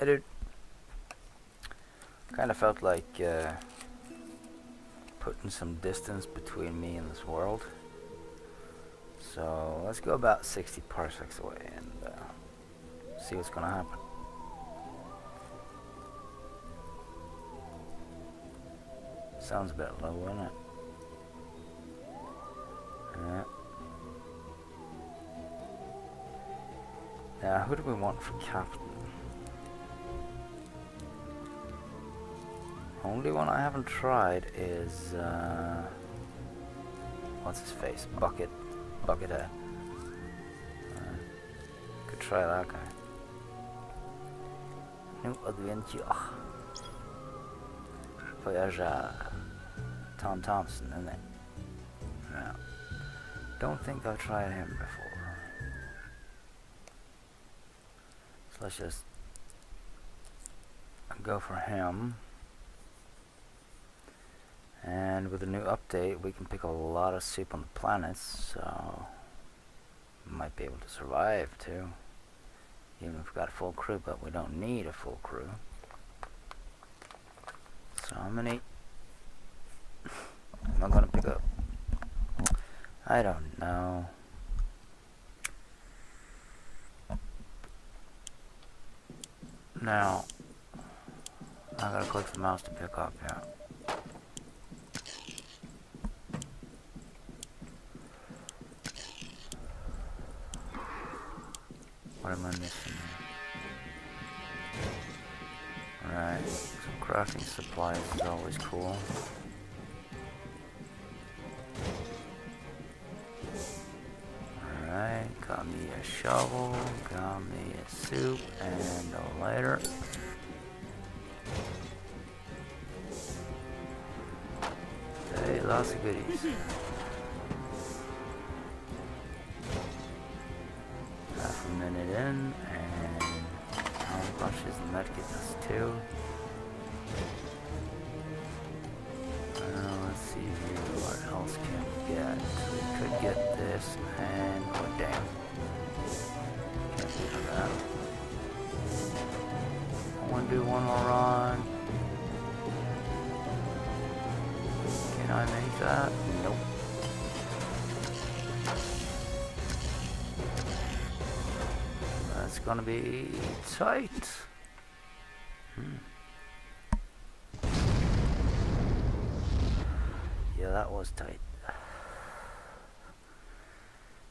Hey dude. Kind of felt like putting some distance between me and this world. So let's go about 60 parsecs away and see what's gonna happen. Sounds a bit low, isn't it? Yeah. Now, who do we want for captain? Only one I haven't tried is what's his face? Buckethead. Could try that guy. New adventure. Voyageur. Tom Thompson, isn't it? No. Don't think I've tried him before. So let's just go for him. And with the new update, we can pick a lot of soup on the planets, so we might be able to survive too. Even if we've got a full crew, but we don't need a full crew. So how many am I gonna pick up? I don't know. Now, I gotta click the mouse to pick up, yeah. What am I missing? Alright, some crafting supplies is always cool. Alright, got me a shovel, got me a soup, and a lighter. Okay, lots of goodies. Half a minute in, and how much is the medkit? That's 2. Let's see here, what else can we get? We could get this, and oh damn. Can't do that. I want to do one more run. Can I make that? Nope. That's gonna be tight. Yeah, that was tight.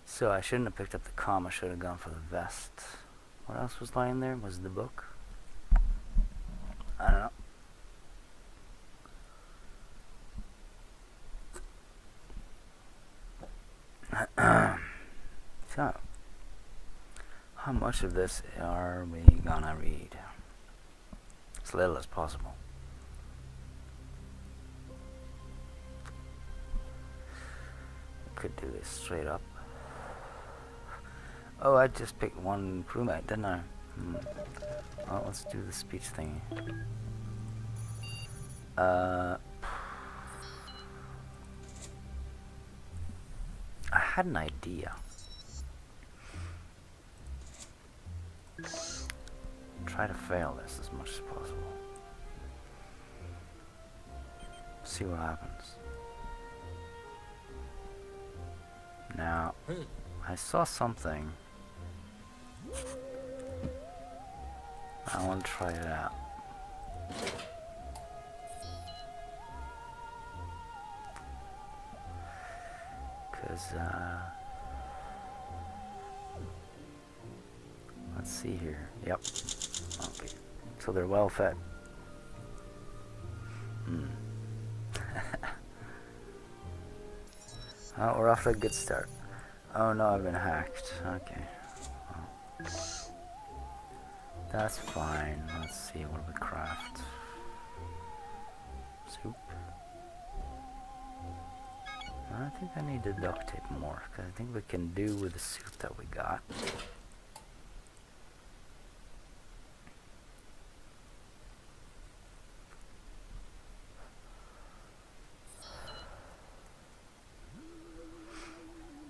So I shouldn't have picked up the comm, I should have gone for the vest. What else was lying there? Was the book? I don't know. So, how much of this are we gonna read? As little as possible. Could do this straight up. Oh, I just picked one crewmate, didn't I? Well, let's do the speech thing. I had an idea. Try to fail this as much as possible. See what happens. Now, I saw something. I want to try it out. Because, let's see here. Yep. Okay. So they're well fed. Oh, we're off to a good start. Oh no, I've been hacked. Okay. Well, that's fine. Let's see, what do we craft? Soup. I think I need to duct tape more, because I think we can do with the soup that we got.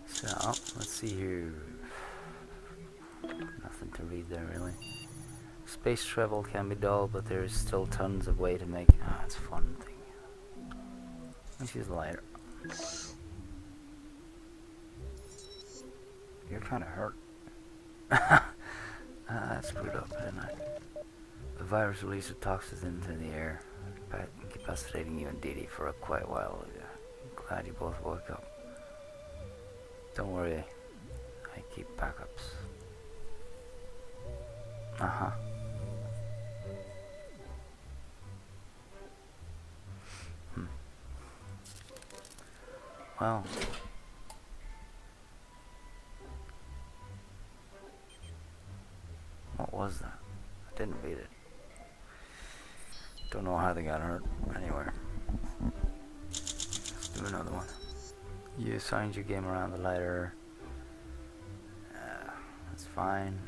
So, let's see here. Nothing to read there, really. Space travel can be dull, but there is still tons of way to make. Ah, it's a fun thing. Let's use the lighter. You're kind of hurt. I screwed up, didn't I? The virus releases toxins into the air, incapacitating you and Dee for quite a while. I'm glad you both woke up. Don't worry, I keep backups. Uh-huh. Well, what was that? I didn't read it. Don't know how they got hurt. Anyway, let's do another one. You assigned your game around the lighter. That's fine.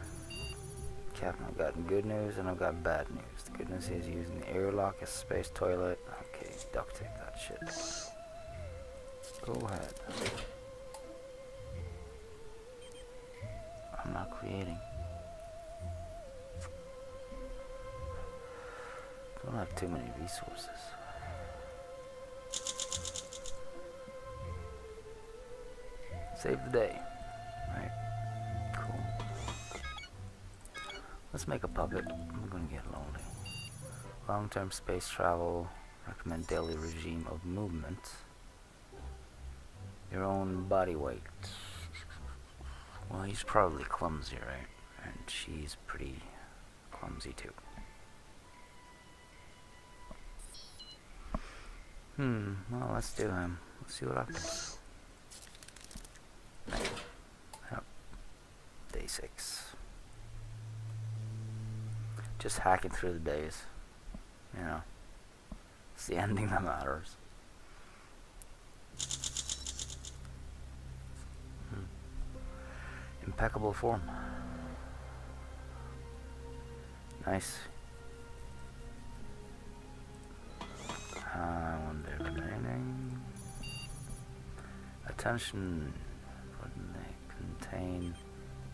Captain, I've got good news and I've got bad news. The good news is using the airlock as a space toilet. Okay, duct tape that shit. Go ahead. I'm not creating. Don't have too many resources. Save the day. Right. Cool. Let's make a puppet. I'm gonna get lonely. Long-term space travel. Recommend daily regime of movement. Your own body weight. Well, he's probably clumsy, right? And she's pretty clumsy too. Well, let's do him. Let's see what happens. Yep. Day 6. Just hacking through the days. You know. It's the ending that matters. Impeccable form. Nice. One day remaining. Attention. What they contain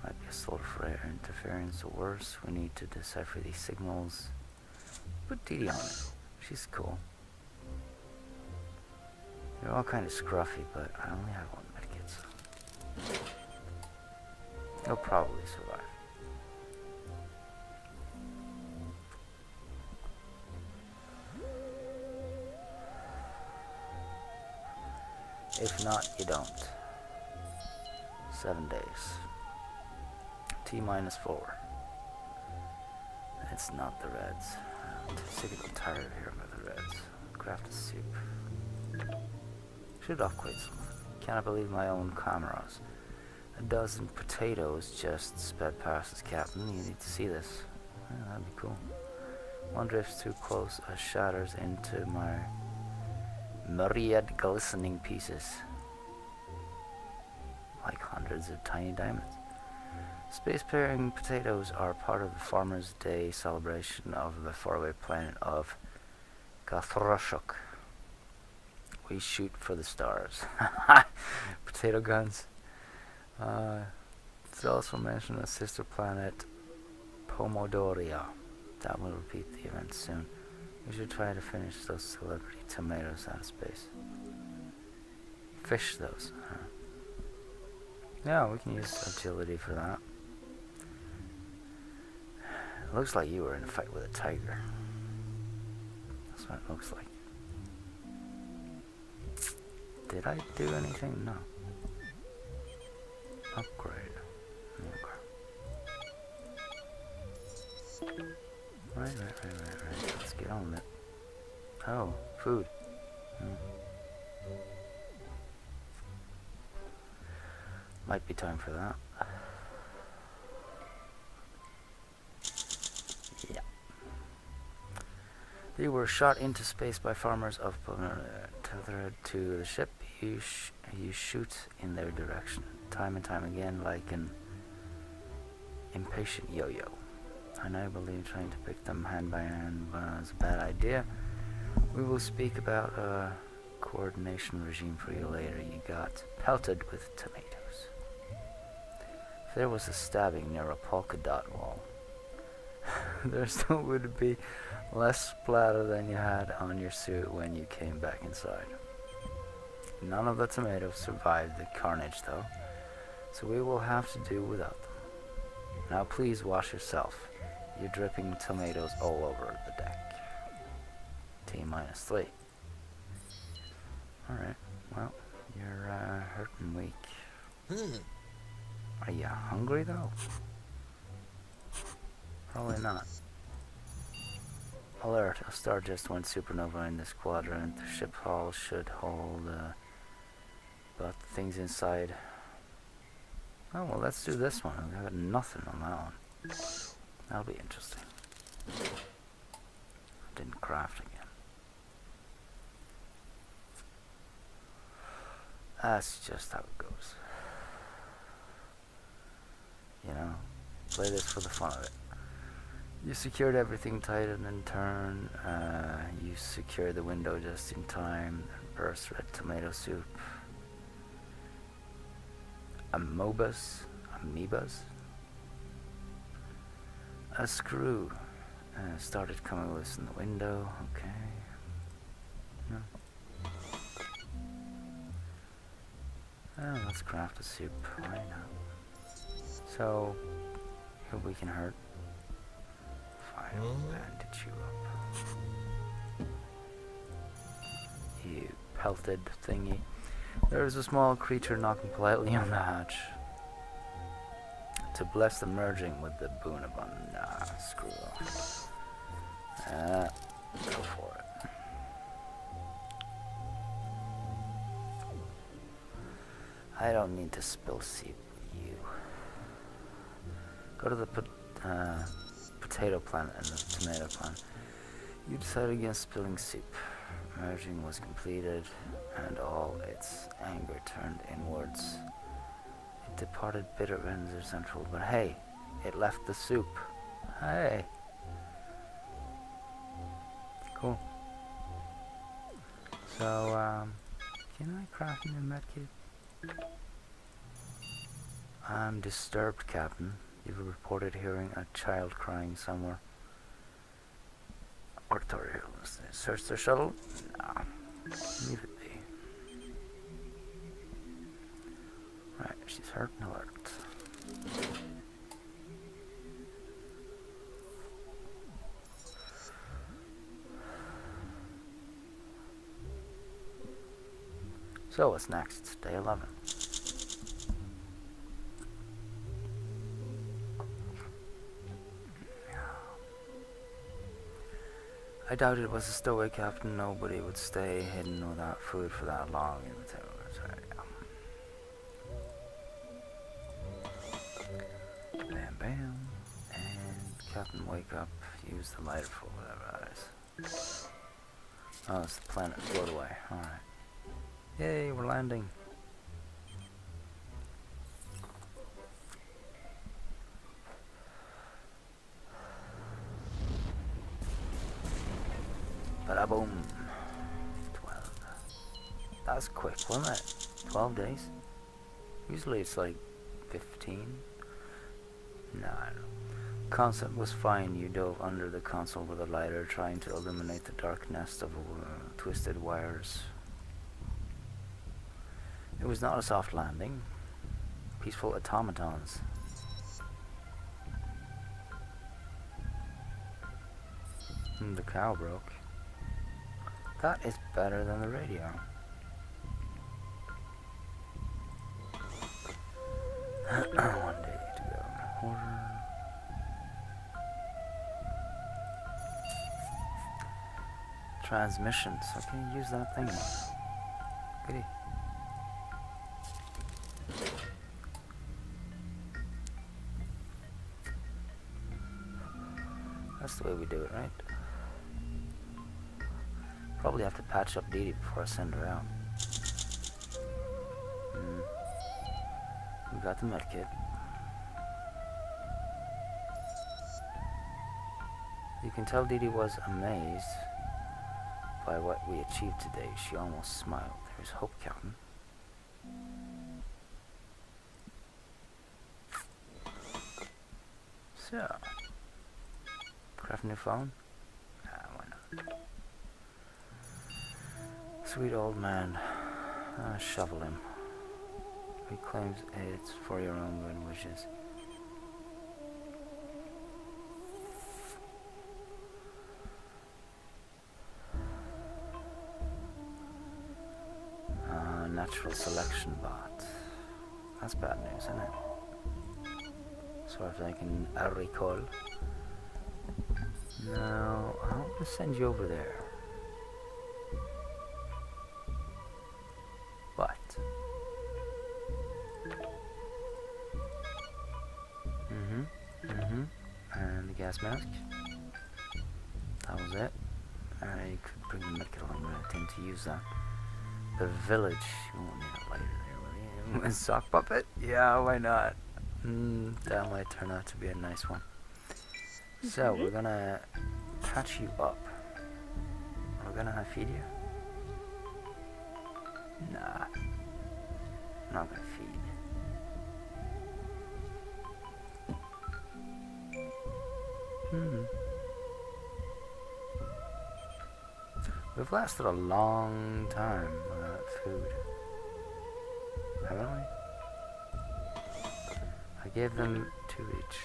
might be a source for air interference or worse. We need to decipher these signals. Put Dee on it. She's cool. They're all kind of scruffy, but I only have one medkit, so he'll probably survive. If not, you don't. 7 days. T-4. It's not the Reds. I'm sick and tired of hearing about the Reds. Craft a soup. Shoot off quite something. Cannot believe my own cameras. A dozen potatoes just sped past us, Captain. You need to see this. Yeah, that'd be cool. One drifts too close, shatters into my myriad glistening pieces. Like hundreds of tiny diamonds. Space-faring potatoes are part of the Farmer's Day celebration of the faraway planet of Gathrashuk. We shoot for the stars. Potato guns. It's also mentioned a sister planet, Pomodoria. That will repeat the event soon. We should try to finish those celebrity tomatoes out of space. Fish those. Yeah, we can use agility for that. It looks like you were in a fight with a tiger. That's what it looks like. Did I do anything? No. Upgrade. Okay. Right. Let's get on with it. Oh, food. Might be time for that. Yeah. They were shot into space by farmers of tethered to the ship. You shoot in their direction, time and time again, like an impatient yo-yo. I now believe trying to pick them hand by hand was a bad idea. We will speak about a coordination regime for you later. You got pelted with tomatoes. There was a stabbing near a polka dot wall. There's still going to be less splatter than you had on your suit when you came back inside. None of the tomatoes survived the carnage though, so we will have to do without them. Now please wash yourself. You're dripping tomatoes all over the deck. T-3. Alright, well, you're hurt and weak. Are you hungry though? Probably not. Alert, a star just went supernova in this quadrant. The ship hull should hold but things inside. Oh well, let's do this one. We got nothing on that one. That'll be interesting. I didn't craft again. That's just how it goes. You know, play this for the fun of it. You secured everything tight and in turn. You secured the window just in time. Burst red tomato soup. Amoebas. A screw started coming loose in the window. Okay. No. Oh, let's craft a soup right now. So, here we can hurt. Fine, bandage you up. You pelted thingy. There is a small creature knocking politely on the hatch. To bless the merging with the Boonabun. Nah, screw off. Go for it. I don't need to spill soup with you. Go to the potato plant and the tomato plant. You decided against spilling soup. Merging was completed, and all its anger turned inwards. It departed bitter Windsor Central, but hey, it left the soup. Hey. Cool. So, can I craft a new medkit? I'm disturbed, Captain. You've reported hearing a child crying somewhere. Oratory, search the shuttle? Nah. Leave it be. Right, she's hurt and alert. So what's next? Day 11. I doubt it was a stowaway captain. Nobody would stay hidden without food for that long in the tower. Bam bam. And Captain wake up. Use the lighter for whatever that is. Oh, it's the planet float away. Alright. Yay, we're landing. Bada-boom. 12. That was quick, wasn't it? 12 days? Usually it's like 15. No, I don't know. Concept was fine. You dove under the console with a lighter, trying to illuminate the dark nest of twisted wires. It was not a soft landing. Peaceful automatons. The cow broke. That is better than the radio. One day to go in a quarter. Transmissions. Okay, use that thing. Goody. That's the way we do it, right? Probably have to patch up Dee Dee before I send her out. We got the medkit. You can tell Dee Dee was amazed by what we achieved today. She almost smiled. There's hope, Captain. So, Craft a new phone? Ah, why not? Sweet old man. Shovel him. He claims it's for your own good wishes. Natural selection bot. That's bad news, isn't it? Sort of like an recall. Now, I want to send you over there. But and the gas mask. That was it. You could bring the medical along, but I tend to use that. The village. You won't need a lighter there, will you? A sock puppet? Yeah, why not? That might turn out to be a nice one. So, we're gonna patch you up. We're gonna feed you? Nah. I'm not gonna feed. We've lasted a long time without food. Haven't we? I gave them 2 each.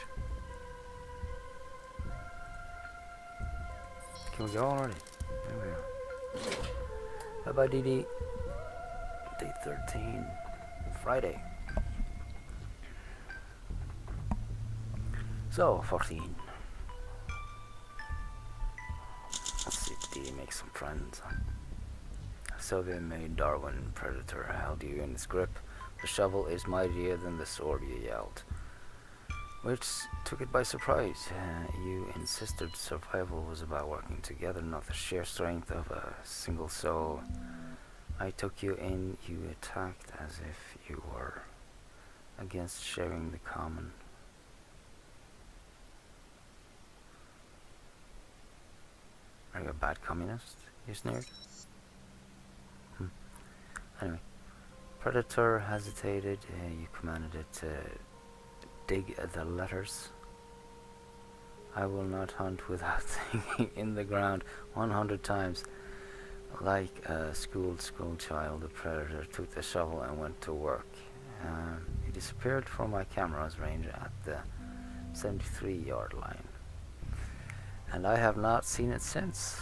Can we go already? There we go. Bye bye, Dee Dee. Day 13. Friday. So, 14. Let's see if Dee Dee makes some friends. Soviet-made Darwin predator held you in its grip. The shovel is mightier than the sword, you yelled. Which took it by surprise. You insisted survival was about working together, not the sheer strength of a single soul. I took you in, you attacked as if you were against sharing the common. Are you a bad communist? You sneered. Anyway, Predator hesitated. You commanded it to dig the letters. I will not hunt without thinking in the ground 100 times. Like a school child, the Predator took the shovel and went to work. He disappeared from my camera's range at the 73-yard line. And I have not seen it since.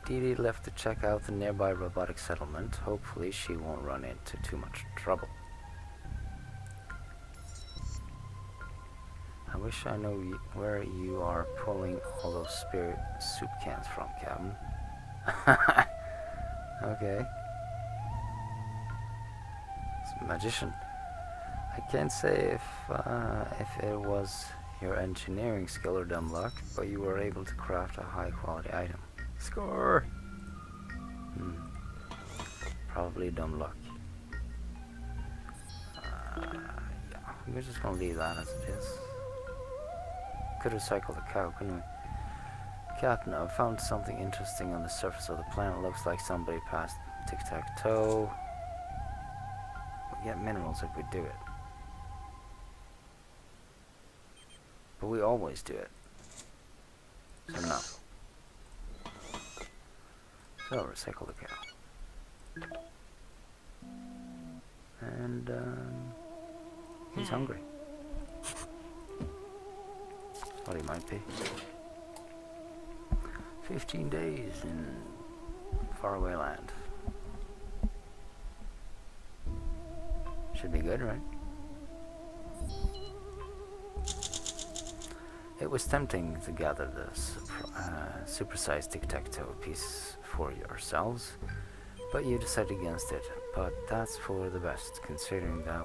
Dee Dee left to check out the nearby robotic settlement. Hopefully she won't run into too much trouble. I wish I knew where you are pulling all those spirit soup cans from, Captain. Okay. It's a magician. I can't say if it was your engineering skill or dumb luck, but you were able to craft a high quality item. Score! Probably dumb luck. Yeah, we're just gonna leave that as it is. Could recycle the cow, couldn't we? Captain, I found something interesting on the surface of the planet. Looks like somebody passed tic-tac-toe. We get minerals if we do it. But we always do it. So no. So recycle the cow. And he's hungry. That's what he might be. 15 days in faraway land. Should be good, right? It was tempting to gather the supersized tic-tac-toe piece for yourselves, but you decided against it. But that's for the best, considering that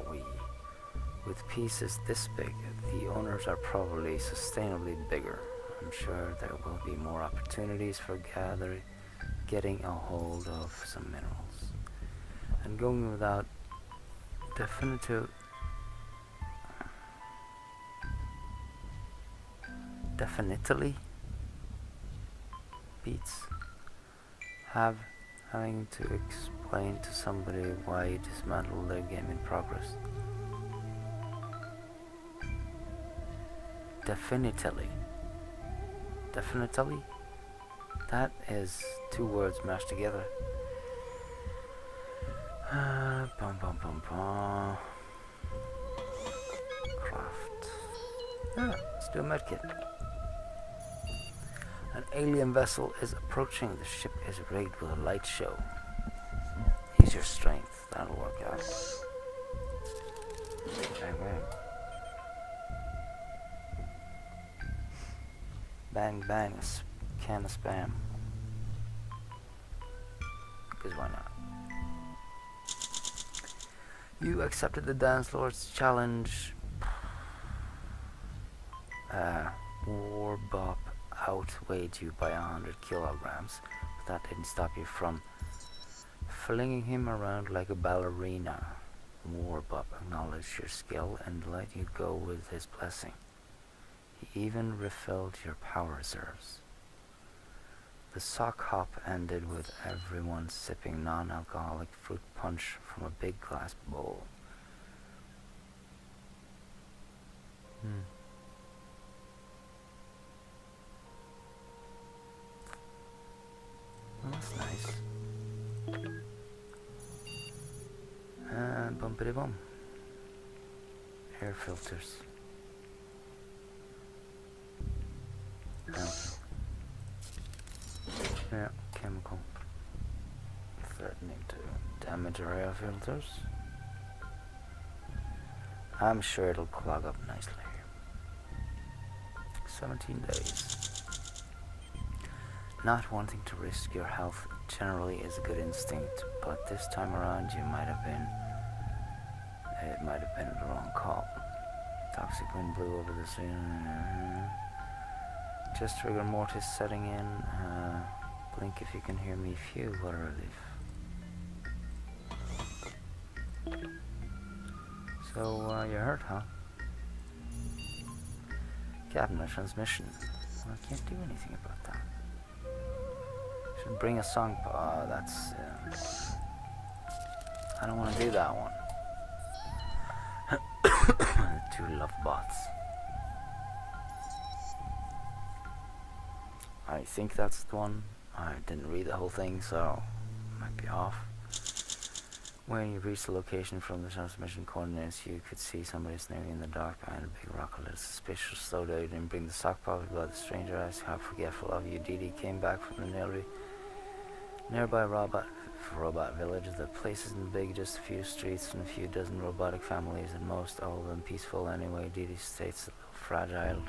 with pieces this big, the owners are probably sustainably bigger. I'm sure there will be more opportunities for getting a hold of some minerals. And going without definitely beats having to explain to somebody why you dismantled their game in progress. Definitely. Definitely. That is 2 words mashed together. Bum bum bum bum. Craft. Yeah, let's do a medkit. An alien vessel is approaching. The ship is rigged with a light show. Use your strength. That'll work out. Bang bang. Bang bang. A can of spam. Because why not? You accepted the dance lord's challenge. Warbop outweighed you by 100 kilograms, but that didn't stop you from flinging him around like a ballerina. Warbop acknowledged your skill and let you go with his blessing. He even refilled your power reserves. The sock hop ended with everyone sipping non-alcoholic fruit punch from a big glass bowl. Well, that's nice. And bumpity bum. Air filters. Yeah, chemical. Threatening to damage our air filters. I'm sure it'll clog up nicely. 17 days. Not wanting to risk your health generally is a good instinct, but this time around it might have been the wrong call. Toxic wind blew over the sea. Just rigor mortis setting in. Blink if you can hear me. Phew, what a relief. So, you're hurt, huh? Cabinet transmission. Well, I can't do anything about that. Should bring a song. That's. I don't want to do that one. The 2 love bots. I think that's the one. I didn't read the whole thing, so might be off. When you reach the location from the transmission coordinates, you could see somebody standing in the dark behind a big rock. A little suspicious, so they didn't bring the sock puppet, but the stranger asked how forgetful of you. Dee came back from the nearby robot village. The place isn't big, just a few streets and a few dozen robotic families at most, all of them peaceful anyway. Dee states a little fragile.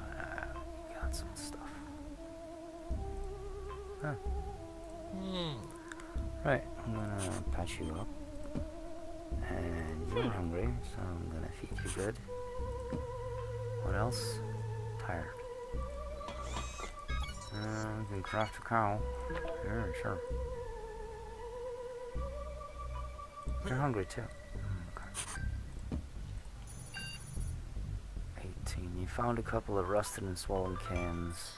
Got some stuff. Huh. Right, I'm gonna patch you up. And you're hungry, so I'm gonna feed you good. What else? Tired. We can craft a cow. Yeah, sure. You're hungry too. Okay. 18. You found a couple of rusted and swollen cans.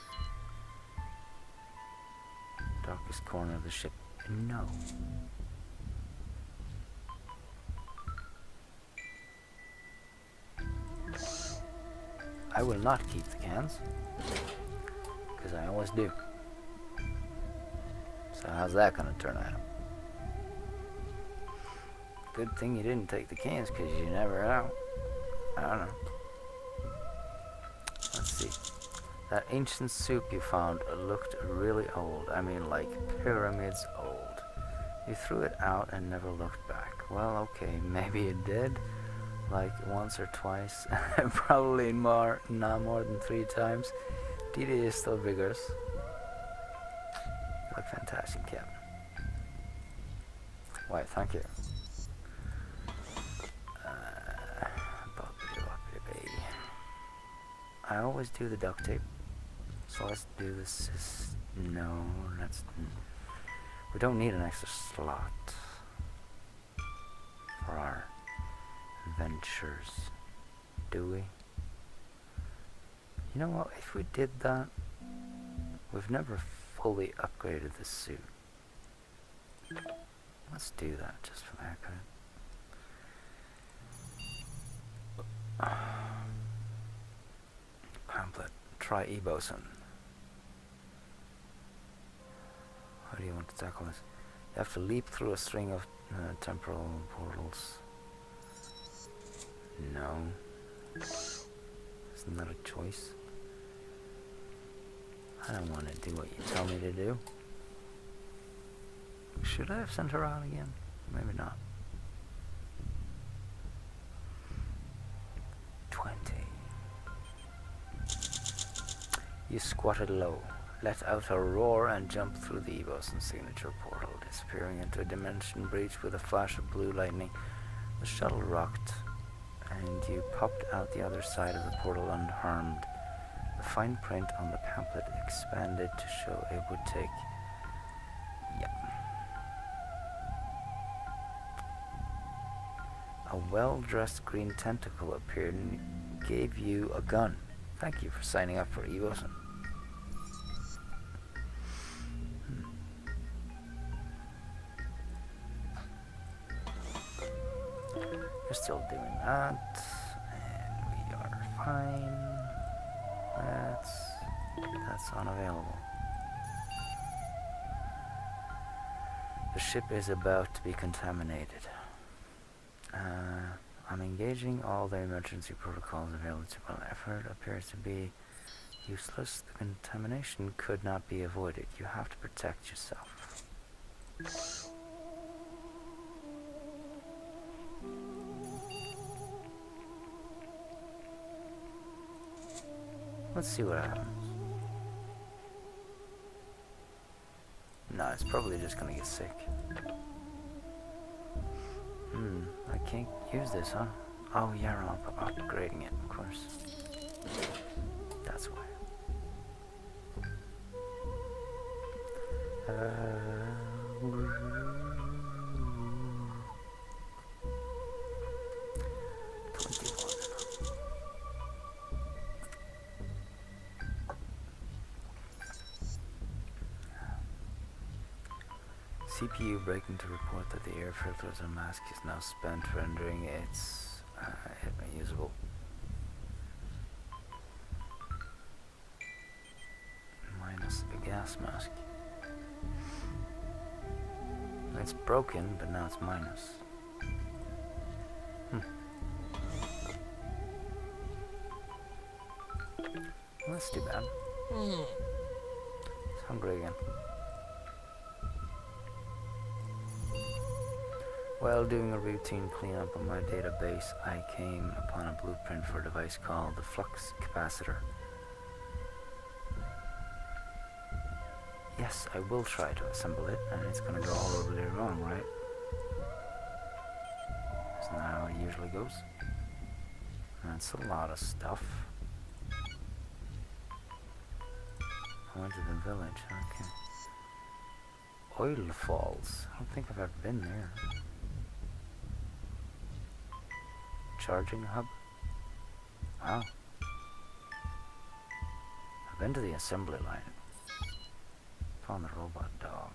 Darkest corner of the ship. No. I will not keep the cans, because I always do. So how's that gonna turn out? Good thing you didn't take the cans, because you never know. I don't know. Let's see. That ancient soup you found looked really old. I mean, like pyramids old. You threw it out and never looked back. Well, okay, maybe it did. Like once or twice. Probably not more than 3 times. Dee is still vigorous. You look fantastic, Captain. Why, thank you. I always do the duct tape. So let's do this. No, that's. We don't need an extra slot for our ventures, do we? You know what? If we did that, we've never fully upgraded this suit. Let's do that just for the heck of it. Pamphlet. Try e-boson. How do you want to tackle this? You have to leap through a string of temporal portals. No. Isn't that a choice? I don't want to do what you tell me to do. Should I have sent her out again? Maybe not. 20. You squatted low, let out a roar and jumped through the Evo's signature portal, disappearing into a dimension breach with a flash of blue lightning. The shuttle rocked, and you popped out the other side of the portal unharmed. The fine print on the pamphlet expanded to show it would take... Yep. A well-dressed green tentacle appeared and gave you a gun. Thank you for signing up for Evos. We're still doing that, and we are fine. That's unavailable. The ship is about to be contaminated. I'm engaging all the emergency protocols available to my effort appears to be useless. The contamination could not be avoided. You have to protect yourself. Let's see what happens. No, it's probably just gonna get sick. I can't use this, huh? Oh yeah, I'm upgrading it, of course. That's why. CPU breaking to report that the air filters and mask is now spent, rendering it unusable. Minus the gas mask. It's broken, but now it's minus. Well, that's too bad. It's hungry again. While doing a routine cleanup on my database, I came upon a blueprint for a device called the flux capacitor. Yes, I will try to assemble it, and it's gonna go horribly wrong, right? Isn't that how it usually goes? That's a lot of stuff. I went to the village, okay. Oil Falls. I don't think I've ever been there. Charging hub? Wow. I've been to the assembly line. Found the robot dog.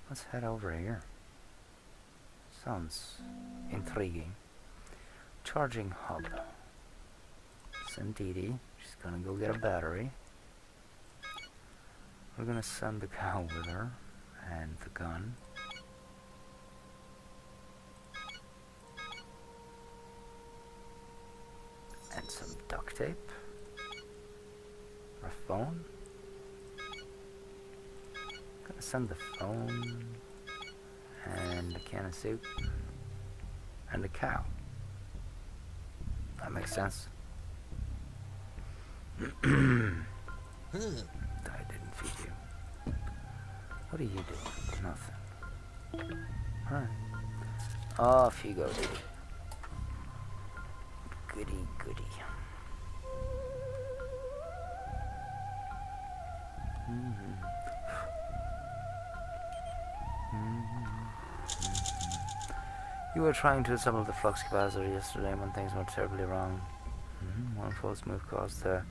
Let's head over here. Sounds intriguing. Charging hub. Send Dee Dee. She's gonna go get a battery. We're gonna send the cow with her and the gun. And some duct tape. Or a phone. Gonna send the phone and a can of soup and a cow. That makes sense. I didn't feed you. What are you doing? Nothing. Alright. Off you go, Diddy. Goody, goody. You were trying to assemble the flux capacitor yesterday when things went terribly wrong. One false move caused the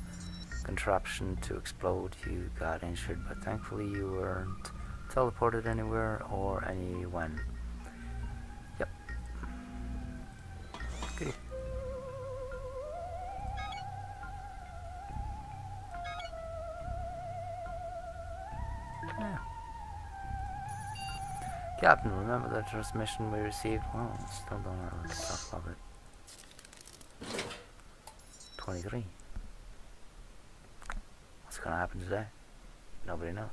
contraption to explode. You got injured, but thankfully you weren't teleported anywhere or anyone. Yep. Goody. Yeah. Captain, remember the transmission we received? Well, still don't know what to talk about it. 23. What's gonna happen today? Nobody knows.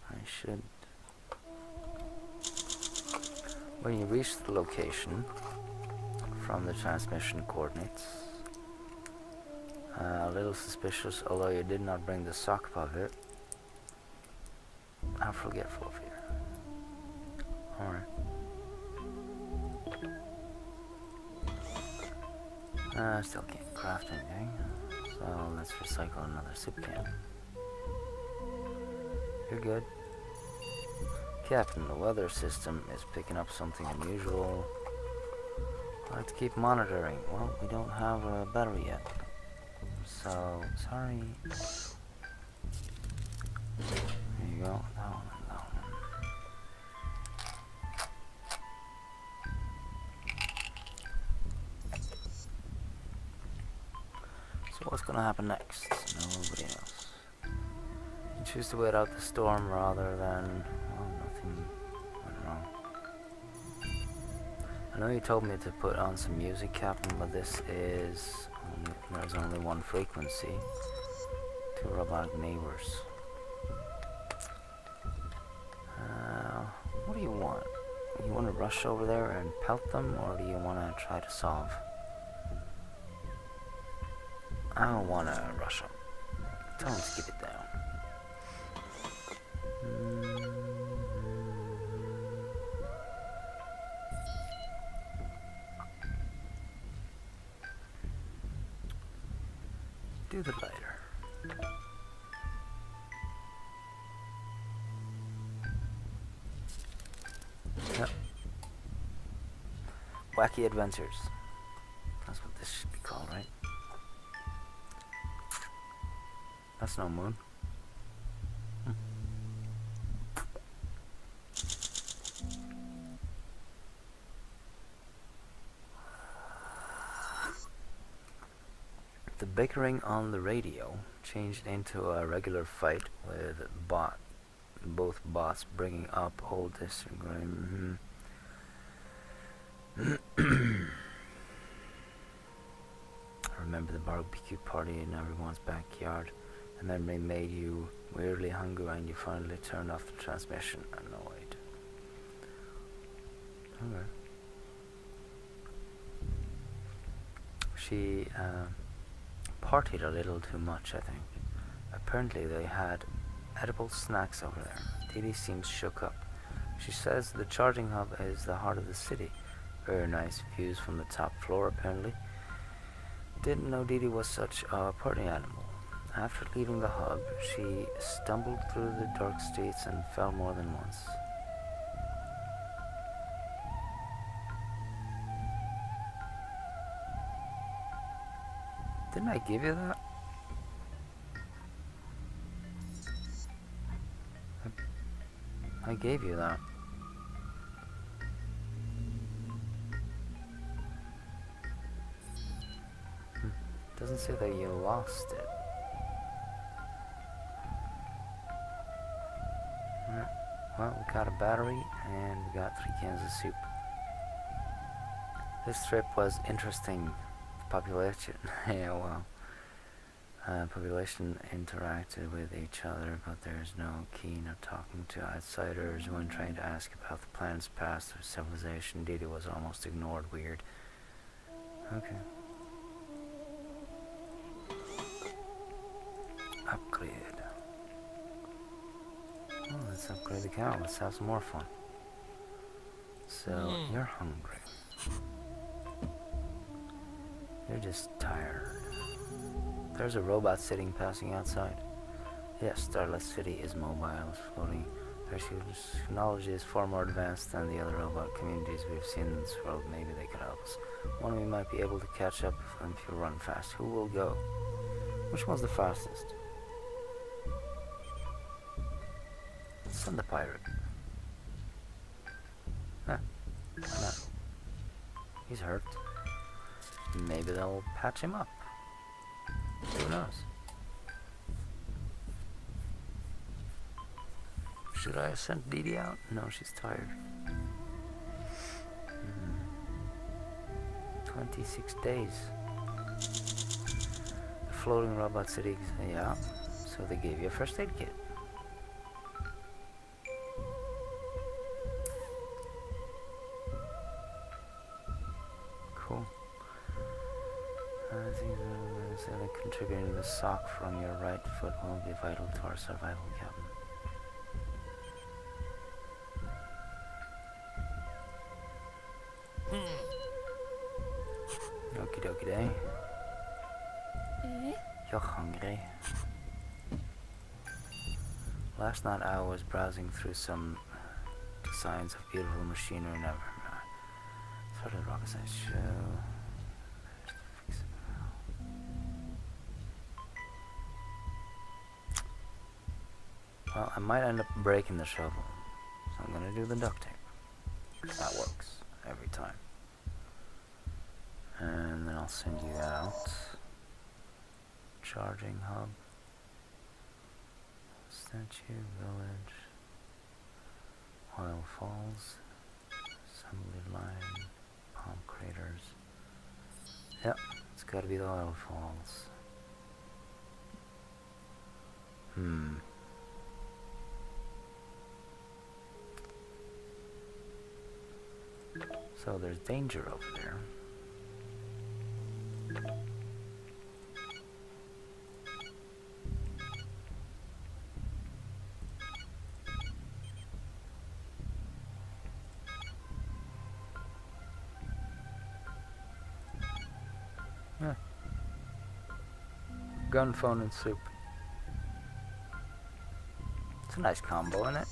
I should... When you reach the location from the transmission coordinates, a little suspicious, although you did not bring the sock puppet. I'm forgetful of here. Alright. I still can't craft anything, so let's recycle another soup can. You're good. Captain, the weather system is picking up something unusual. I'd like to keep monitoring. Well, we don't have a battery yet. So, sorry. There you go. That one and that one. So what's gonna happen next? Nobody knows. You choose to wait out the storm rather than... Well, nothing went wrong. I know you told me to put on some music, Captain, but this is... there's only one frequency. 2 robotic neighbors. What do you want? You want to rush over there and pelt them, or do you want to try to solve? I don't want to rush them. Tell them to keep it down. Do the lighter. Yep. Wacky Adventures. That's what this should be called, right? That's no moon. The bickering on the radio changed into a regular fight with both bots bringing up old disagreement. I remember the barbecue party in everyone's backyard. The memory made you weirdly hungry and you finally turned off the transmission, annoyed. Okay. She partied a little too much, I think. Apparently they had edible snacks over there. Didi seems shook up. She says the charging hub is the heart of the city. Very nice views from the top floor, apparently. Didn't know Didi was such a party animal. After leaving the hub, she stumbled through the dark streets and fell more than once. Didn't I give you that? I gave you that. Doesn't say that you lost it. Alright. Well, we got a battery and we got 3 cans of soup. This trip was interesting. Population, yeah, well, population interacted with each other, but there's no keen of talking to outsiders when trying to ask about the planet's past or civilization. Didi was almost ignored. Weird. Okay. Upgrade. Oh, let's upgrade the cow. Let's have some more fun. So, you're hungry. You're just tired. There's a robot sitting passing outside. Yes, Starless City is mobile, floating. Their technology is far more advanced than the other robot communities we've seen in this world. Maybe they could help us. One of you might be able to catch up if you run fast. Who will go? Which one's the fastest? Send the pirate. Huh. Why not? He's hurt. Maybe they'll patch him up. Who knows? Should I have sent Dee Dee out? No, she's tired. 26 days. The floating robot city, yeah. So they gave you a first aid kit. Cool. I think contributing to the sock from your right foot will be vital to our survival, Captain. Okie dokie day. You're hungry. Last night I was browsing through some designs of beautiful machinery and ever. Started a rocket science show. Well, I might end up breaking the shovel, so I'm gonna do the duct tape. That works every time. And then I'll send you out. Charging hub. Statue, village. Oil falls. Assembly line. Palm craters. Yep, it's gotta be the oil falls. So there's danger over there. Yeah. Gun, phone, and soup. It's a nice combo, isn't it?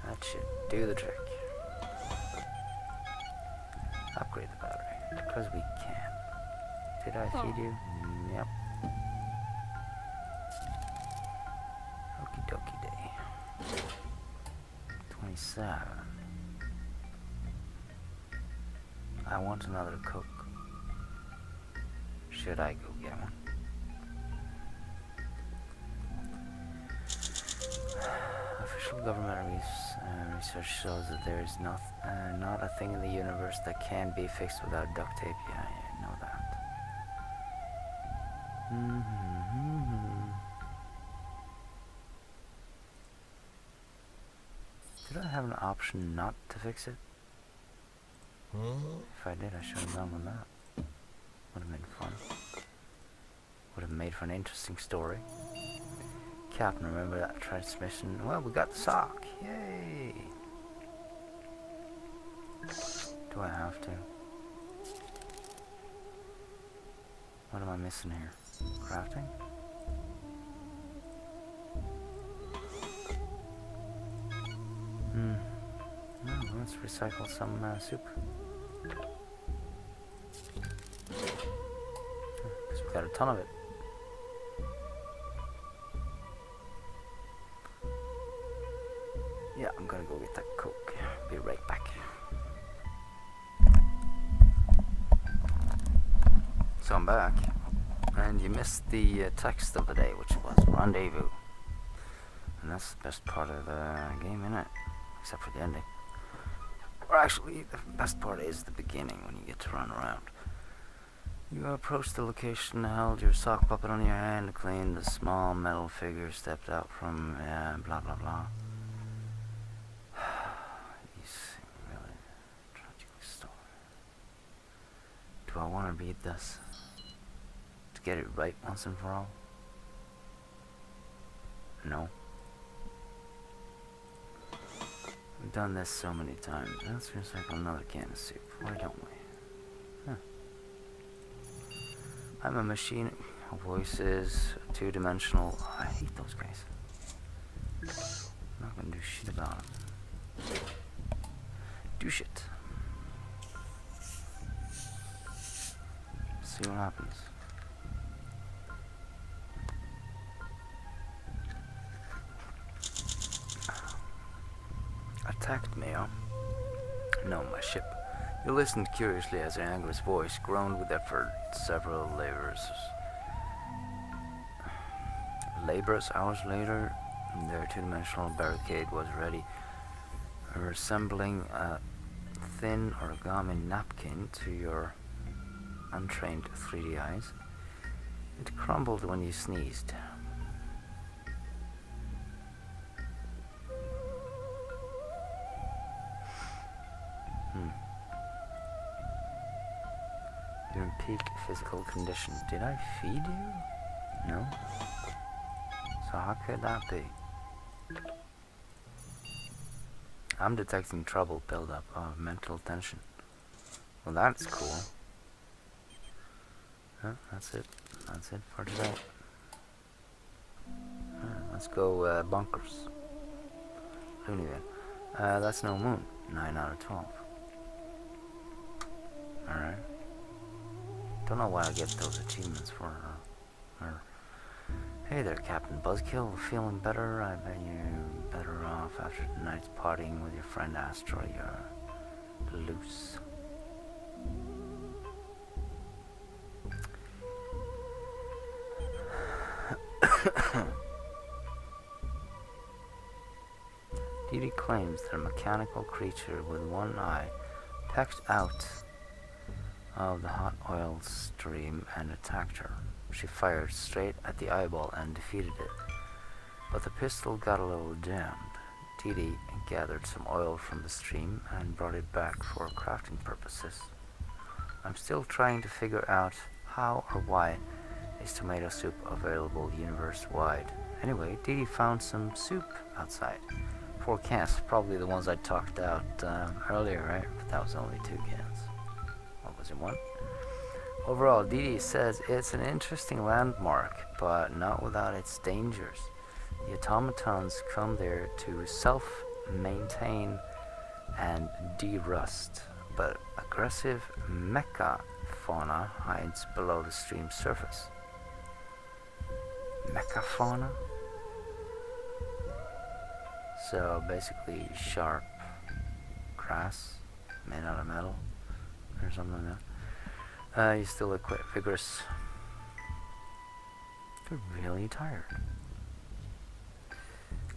That should do the trick. Upgrade the battery, because we can. Did I feed you? Yep. Okie dokie day. 27. I want another Coke. Should I go get one? Official government research shows that there is not a thing in the universe that can be fixed without duct tape. Yeah, I know that. Did I have an option not to fix it? If I did, I should have done with that. Would have been fun. Would have made for an interesting story. Captain, remember that transmission? Well, we got the sock. Yay! Do I have to? What am I missing here? Crafting? Well, let's recycle some soup. Because we got a ton of it. Yeah, I'm gonna go get that Coke. Be right back. So I'm back. And you missed the text of the day, which was rendezvous. And that's the best part of the game, isn't it? Except for the ending. Or actually, the best part is the beginning, when you get to run around. You approached the location, held your sock puppet on your hand, cleaned the small metal figure, stepped out from, blah blah blah. You seem really tragically story. Do I want to read this? To get it right once and for all? No. We've done this so many times. Let's recycle another can of soup. Why don't we? Huh. I'm a machine. Voices, two-dimensional. I hate those guys. I'm not gonna do shit about them. Do shit. See what happens. Attacked me, huh? No, my ship. You listened curiously as Anger's voice groaned with effort. Several laborers hours later, Their two-dimensional barricade was ready, resembling a thin origami napkin to your untrained 3D eyes. It crumbled when you sneezed. You're in peak physical condition. Did I feed you? No? So how could that be? I'm detecting trouble buildup of mental tension. Well, that's cool. That's it. That's it for today. Let's go bonkers. Loony bin. That's no moon. 9 out of 12. Alright. Don't know why I get those achievements for her. Hey there, Captain Buzzkill. Feeling better? I bet you're better off after tonight's partying with your friend Astra. You're loose. Dee claims that a mechanical creature with one eye pecked out of the hot oil stream and attacked her. She fired straight at the eyeball and defeated it, but the pistol got a little jammed. Dee gathered some oil from the stream and brought it back for crafting purposes. I'm still trying to figure out how or why is tomato soup available universe-wide. Anyway, Dee found some soup outside. 4 cans, probably the ones I talked out earlier, right? But that was only 2 cans. Or was it 1? Overall, Dee says it's an interesting landmark, but not without its dangers. The automatons come there to self-maintain and de-rust, but aggressive mecha fauna hides below the stream's surface. Mecha fauna? So basically sharp grass made out of metal or something like that. You still look quite vigorous. You're really tired.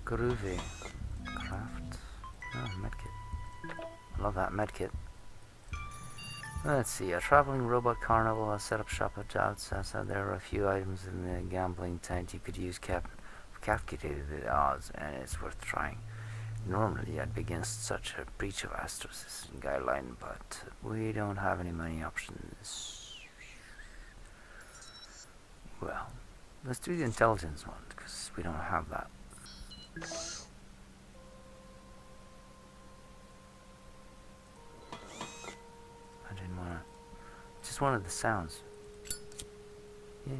Groovy. Craft. Oh, medkit. I love that medkit. Let's see. A traveling robot carnival has set up shop at outside. There are a few items in the gambling tent you could use calculated the odds, and it's worth trying. Normally I'd be against such a breach of Astra's guideline, but we don't have any money options. Well, let's do the intelligence one, because we don't have that. I didn't want to... just wanted the sounds. Yay.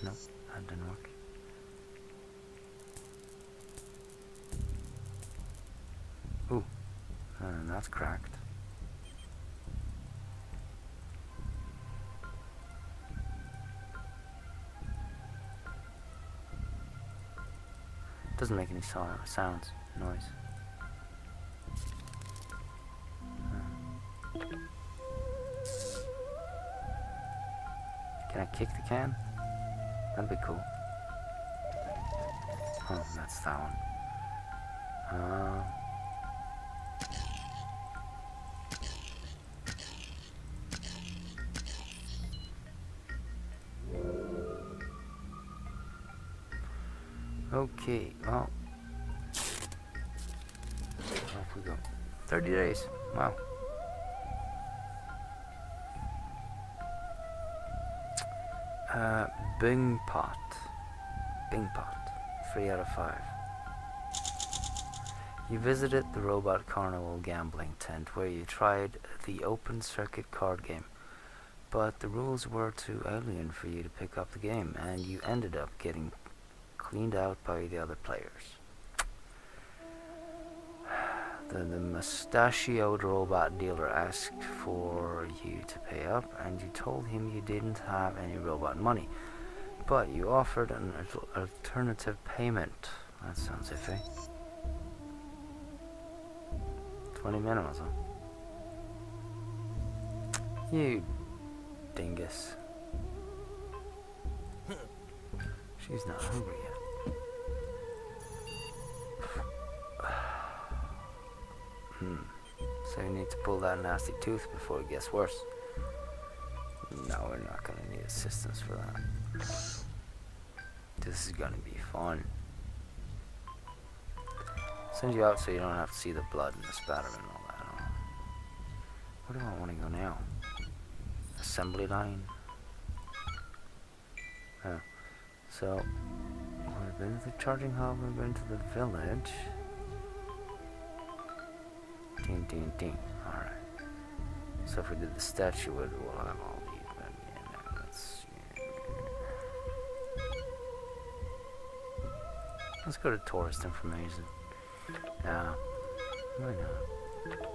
Nope, that didn't work. Ooh, that's cracked. Doesn't make any sounds, noise. Can I kick the can? That'd be cool. Oh, that's that one. Okay, well, off we go. 30 days, wow. Bing pot, 3 out of 5. You visited the Robot Carnival gambling tent where you tried the open circuit card game, but the rules were too alien for you to pick up the game, and you ended up getting cleaned out by the other players. The mustachioed robot dealer asked for you to pay up, and you told him you didn't have any robot money, but you offered an alternative payment. That sounds iffy. 20 minutes, huh? You dingus. She's not hungry yet. So you need to pull that nasty tooth before it gets worse. No, we're not gonna need assistance for that. This is gonna be fun. Send you out so you don't have to see the blood and the spatter and all that. Where do I want to go now? Assembly line? Oh. So, we've been to the charging hub, we've been to the village. Ding, ding, ding. Alright. So if we did the statue, we'll have all these. But yeah, no, let's go to tourist information. Yeah. Why not?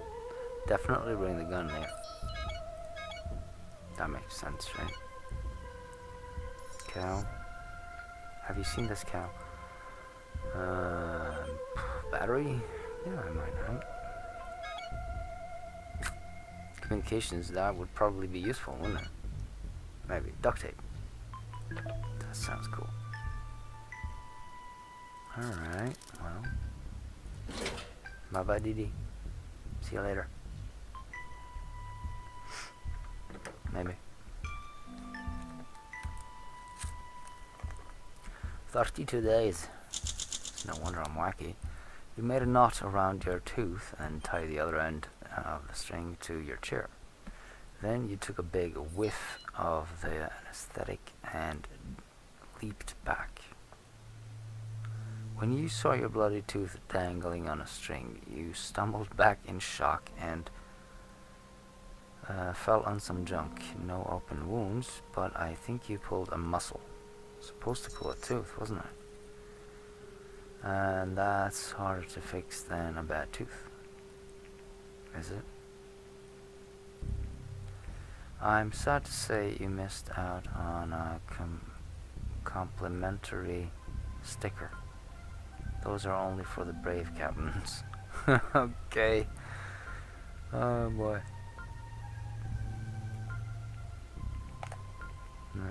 Definitely bring the gun there. That makes sense, right? Cow. Have you seen this cow? Battery? Yeah, I might not. Communications, that would probably be useful, wouldn't it? Maybe. Duct tape. That sounds cool. Alright, well. Bye bye, Dee. See you later. Maybe. 32 days. It's no wonder I'm wacky. You made a knot around your tooth and tied the other end of the string to your chair. Then you took a big whiff of the anesthetic and leaped back. When you saw your bloody tooth dangling on a string, you stumbled back in shock and fell on some junk. No open wounds, but I think you pulled a muscle. Supposed to pull a tooth, wasn't it? And that's harder to fix than a bad tooth. Is it? I'm sad to say you missed out on a complimentary sticker. Those are only for the brave captains. Okay. Oh boy. No.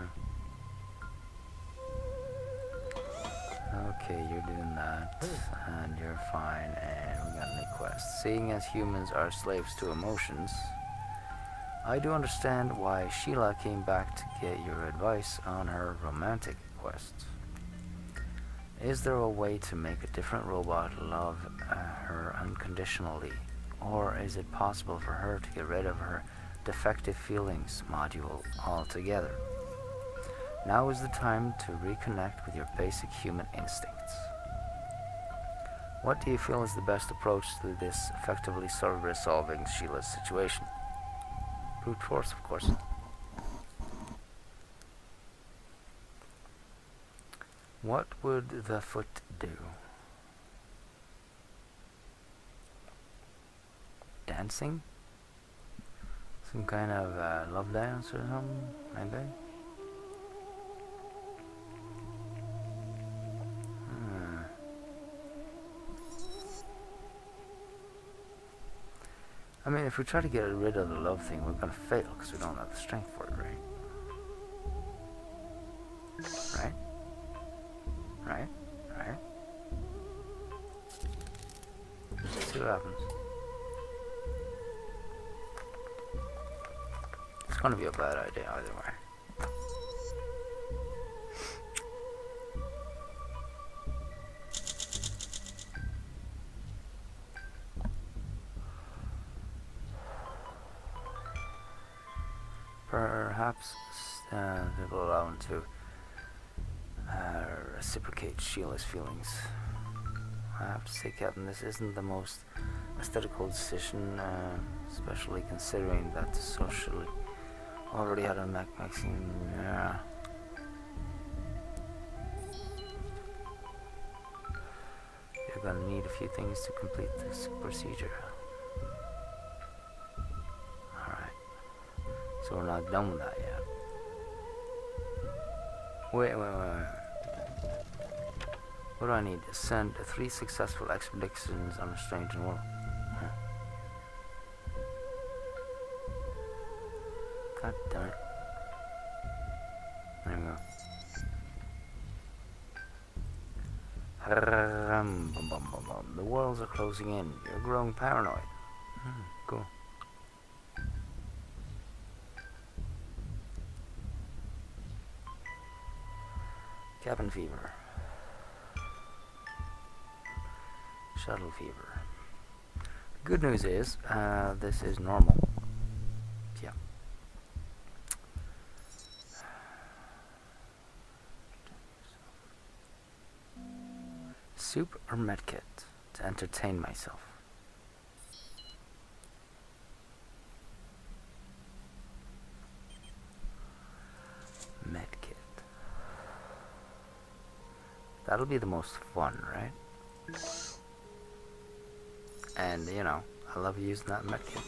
Okay, you're doing that, and you're fine, and we got NeXuS. Seeing as humans are slaves to emotions, I do understand why Sheila came back to get your advice on her romantic quests. Is there a way to make a different robot love her unconditionally, or is it possible for her to get rid of her defective feelings module altogether? Now is the time to reconnect with your basic human instincts. What do you feel is the best approach to this effectively resolving Sheila's situation? Brute force, of course. What would the foot do? Dancing? Some kind of love dance or something, maybe? I mean, if we try to get rid of the love thing, we're gonna fail because we don't have the strength for it, right? Right? Right? Right? Let's see what happens. It's gonna be a bad idea either way. Perhaps they will allow him to reciprocate Sheila's feelings. I have to say, Captain, this isn't the most aesthetical decision, especially considering that the socially already had a maxing. You're gonna need a few things to complete this procedure. So we're not done with that yet. Wait. What do I need? Send 3 successful expeditions on a strange world. Huh. God damn it. There we go. The walls are closing in. You're growing paranoid. Cool. Cabin fever. Shuttle fever. Good news is, this is normal. Yeah. Soup or medkit to entertain myself? Medkit. That'll be the most fun, right? And, you know, I love using that medkit.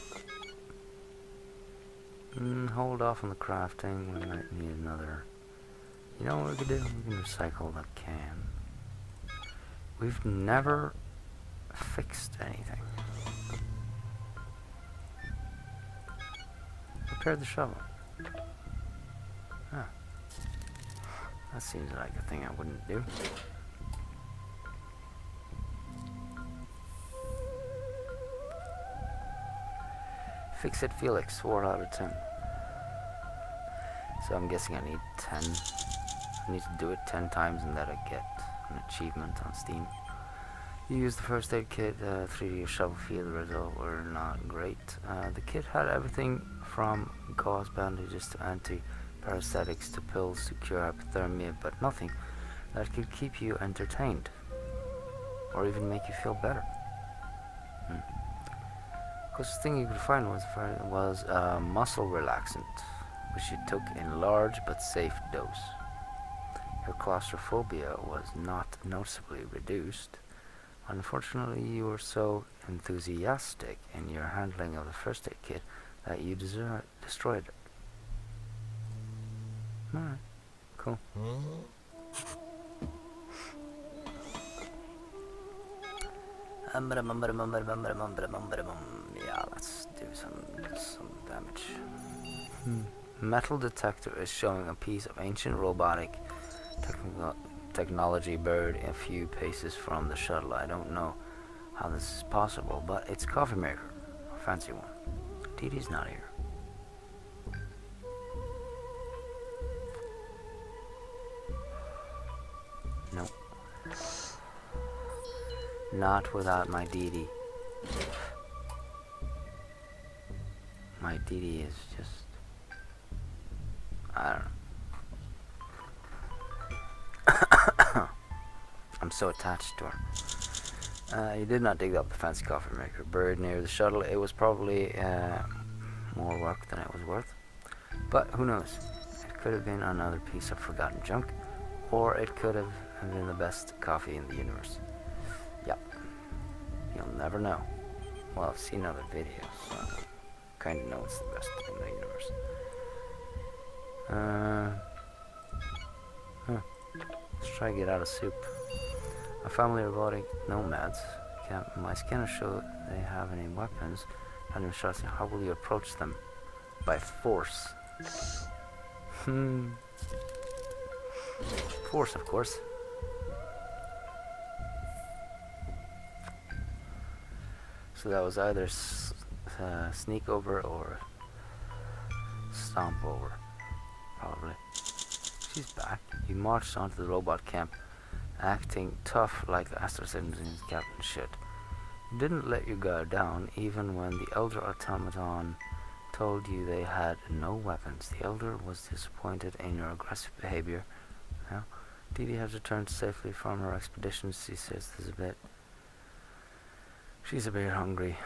Hold off on the crafting. We might need another. You know what we could do? We can recycle the can. We've never fixed anything. Repair the shovel. Huh. That seems like a thing I wouldn't do. Fix it, Felix. 4 out of 10. So I'm guessing I need 10. I need to do it 10 times and that I get an achievement on Steam. You used the first aid kit, 3D shovel field. The result were not great. The kit had everything from gauze bandages to anti-parasitics to pills to cure hypothermia, but nothing that could keep you entertained or even make you feel better. Closest thing you could find was a muscle relaxant, which you took in large but safe dose. Your claustrophobia was not noticeably reduced. Unfortunately, you were so enthusiastic in your handling of the first aid kit that you destroyed it. Alright, cool. Yeah, let's do some damage. Metal detector is showing a piece of ancient robotic technology buried a few paces from the shuttle. I don't know how this is possible, but it's coffee maker. A fancy one. Dee Dee's not here. Nope. Not without my Dee Dee. My Dee Dee is just... I don't know. I'm so attached to her. You did not dig up the fancy coffee maker buried near the shuttle. It was probably more work than it was worth. But who knows? It could have been another piece of forgotten junk, or it could have been the best coffee in the universe. Yep. You'll never know. Well, I've seen other videos, so I kind of know it's the best in the universe. Let's try to get out of soup. A family of robotic nomads. My scanners show they have any weapons. And instructing, how will you approach them? By force. Force, of course. So that was either sneak over or stomp over. Probably. She's back. You marched onto the robot camp, acting tough like the AstraZeneca's captain should. You didn't let your guard down, even when the elder automaton told you they had no weapons. The elder was disappointed in your aggressive behavior. Now, Dee Dee has returned safely from her expedition. She says she's a bit hungry.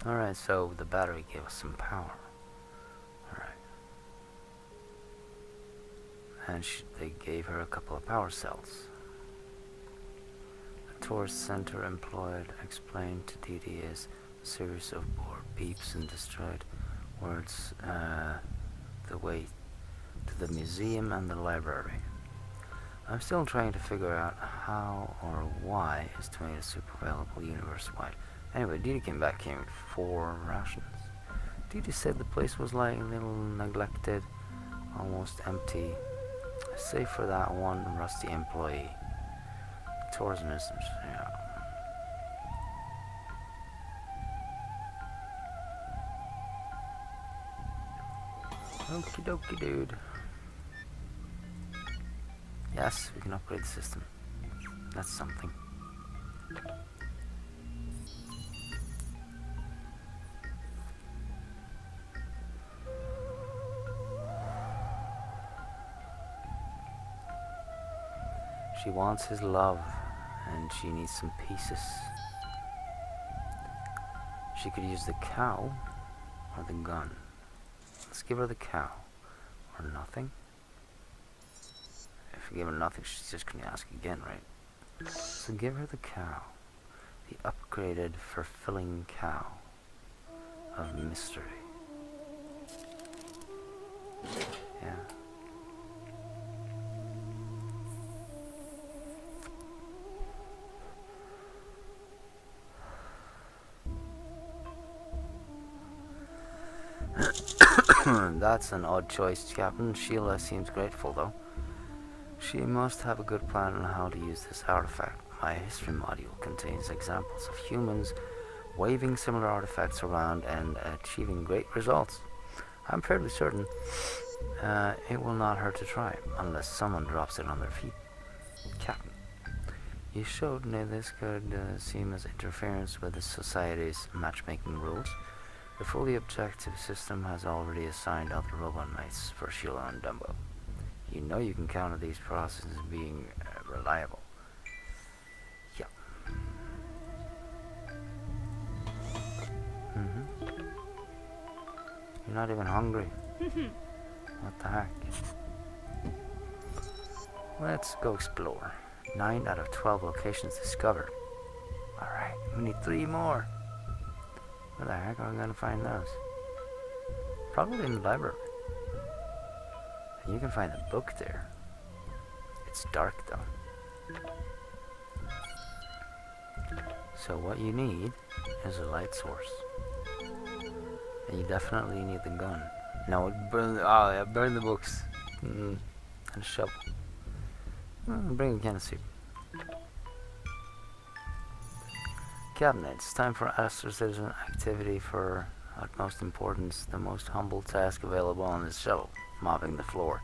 Alright, so the battery gave us some power. Alright. And they gave her a couple of power cells. The tourist center employed explained to Dee Dee as a series of bored beeps and destroyed words the way to the museum and the library. I'm still trying to figure out how or why is tomato soup available universe-wide. Anyway, Didi came back carrying 4 rations. Didi said the place was like a little neglected, almost empty, save for that one rusty employee. Tourism is, yeah. Okie dokie, dude. Yes, we can upgrade the system. That's something. She wants his love, and she needs some pieces. She could use the cow or the gun. Let's give her the cow. Or nothing. If we give her nothing, she's just gonna ask again, right? So give her the cow. The upgraded, fulfilling cow of mystery. Yeah. That's an odd choice, Captain. Sheila seems grateful, though. She must have a good plan on how to use this artifact. My history module contains examples of humans waving similar artifacts around and achieving great results. I'm fairly certain it will not hurt to try, unless someone drops it on their feet. Captain, you showed me this could seem as interference with the Society's matchmaking rules. The fully objective system has already assigned other robot mates for Sheila and Dumbo. You know you can count on these processes being reliable. Yeah. You're not even hungry. What the heck? Let's go explore. 9 out of 12 locations discovered. Alright, we need 3 more. Where the heck are we gonna find those? Probably in the library. And you can find a book there. It's dark though. So what you need is a light source. And you definitely need the gun. No, burn the books. And a shovel. Bring a can of soup. Captain, it's time for astrocytogen activity for utmost importance. The most humble task available on this shuttle, mopping the floor.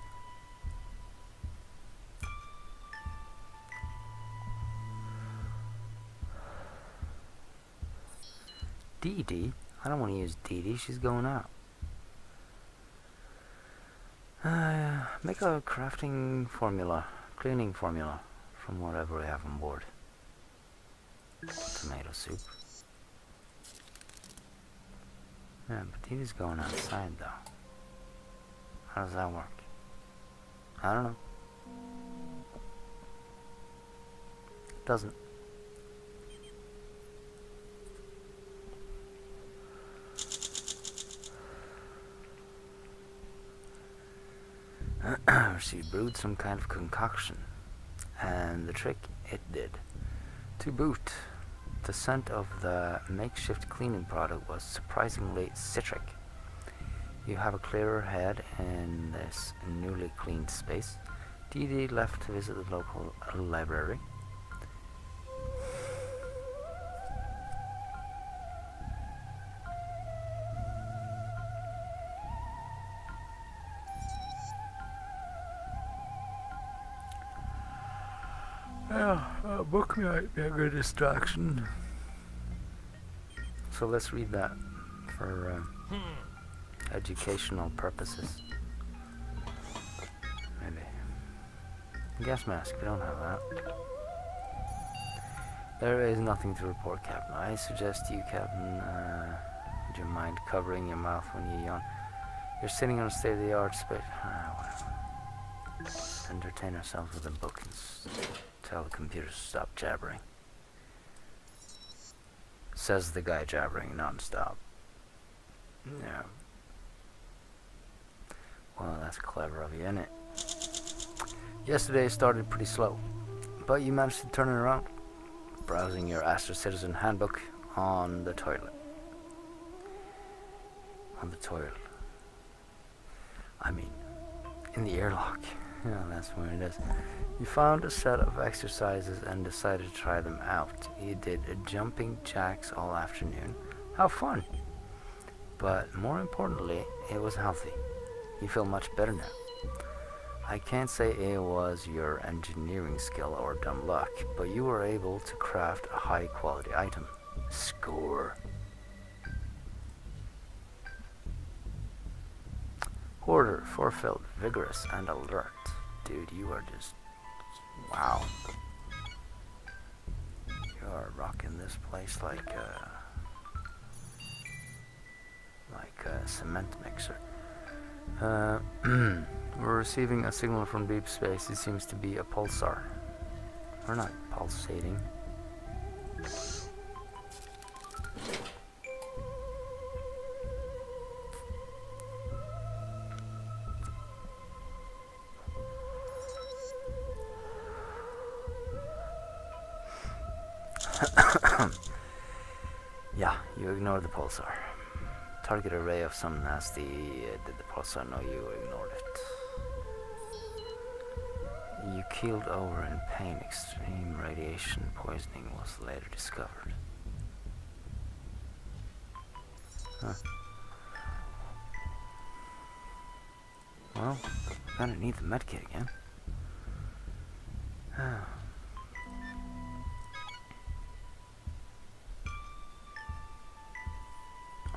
Dee Dee? I don't want to use Dee Dee, she's going out. Make a crafting formula, cleaning formula, from whatever we have on board. Tomato soup. Yeah, but Dee Dee's going outside though. How does that work? I don't know. It doesn't. She brewed some kind of concoction, and the trick it did. To boot, the scent of the makeshift cleaning product was surprisingly citric. You have a clearer head in this newly cleaned space. Dee Dee left to visit the local library. Yeah, a book might be a good distraction. So let's read that for educational purposes. Maybe. Gas mask, we don't have that. There is nothing to report, Captain. I suggest you, Captain, would you mind covering your mouth when you yawn? You're sitting on a state-of-the-art space. Whatever. Let's entertain ourselves with a book and tell the computer to stop jabbering. Says the guy jabbering non-stop. Yeah. Well, that's clever of you, isn't it? Yesterday started pretty slow, but you managed to turn it around. Browsing your Astro Citizen handbook on the toilet. On the toilet. I mean, in the airlock. Yeah, that's where it is. You found a set of exercises and decided to try them out. You did jumping jacks all afternoon. How fun! But more importantly, it was healthy. You feel much better now. I can't say it was your engineering skill or dumb luck, but you were able to craft a high quality item. Score. Hoarder, fulfilled, vigorous, and alert. Dude, you are just... wow. You are rocking this place like a cement mixer. We're receiving a signal from deep space. It seems to be a pulsar. Or not pulsating. Yeah, you ignore the pulsar. Target array of some nasty... did the pulsar know you ignored it? You keeled over in pain. Extreme radiation poisoning was later discovered. Huh. Well, I'm gonna need the medkit again.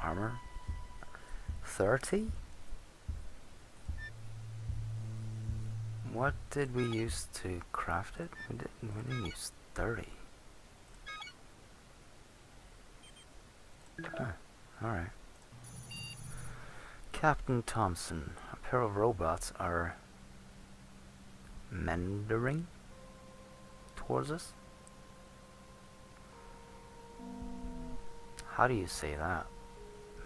Armor 30? What did we use to craft it? We didn't use 30. Alright. Captain Thompson, a pair of robots are meandering towards us. How do you say that?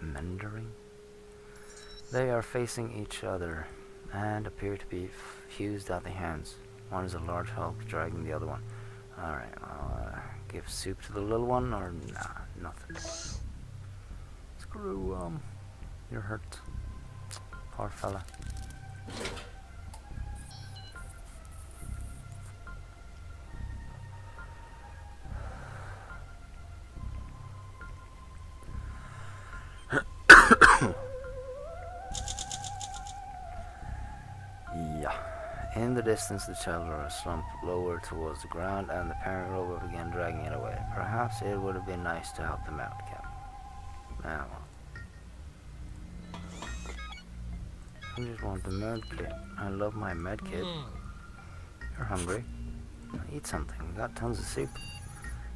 Meandering? They are facing each other and appear to be fused at the hands. One is a large Hulk dragging the other one. Alright, I'll give soup to the little one, or nah, nothing. Screw, you're hurt. Poor fella. Yeah. In the distance, the child robot slumped lower towards the ground, and the parent robot began dragging it away. Perhaps it would have been nice to help them out, Cap. Now, I just want the medkit. I love my medkit. You're hungry. Eat something. We got tons of soup.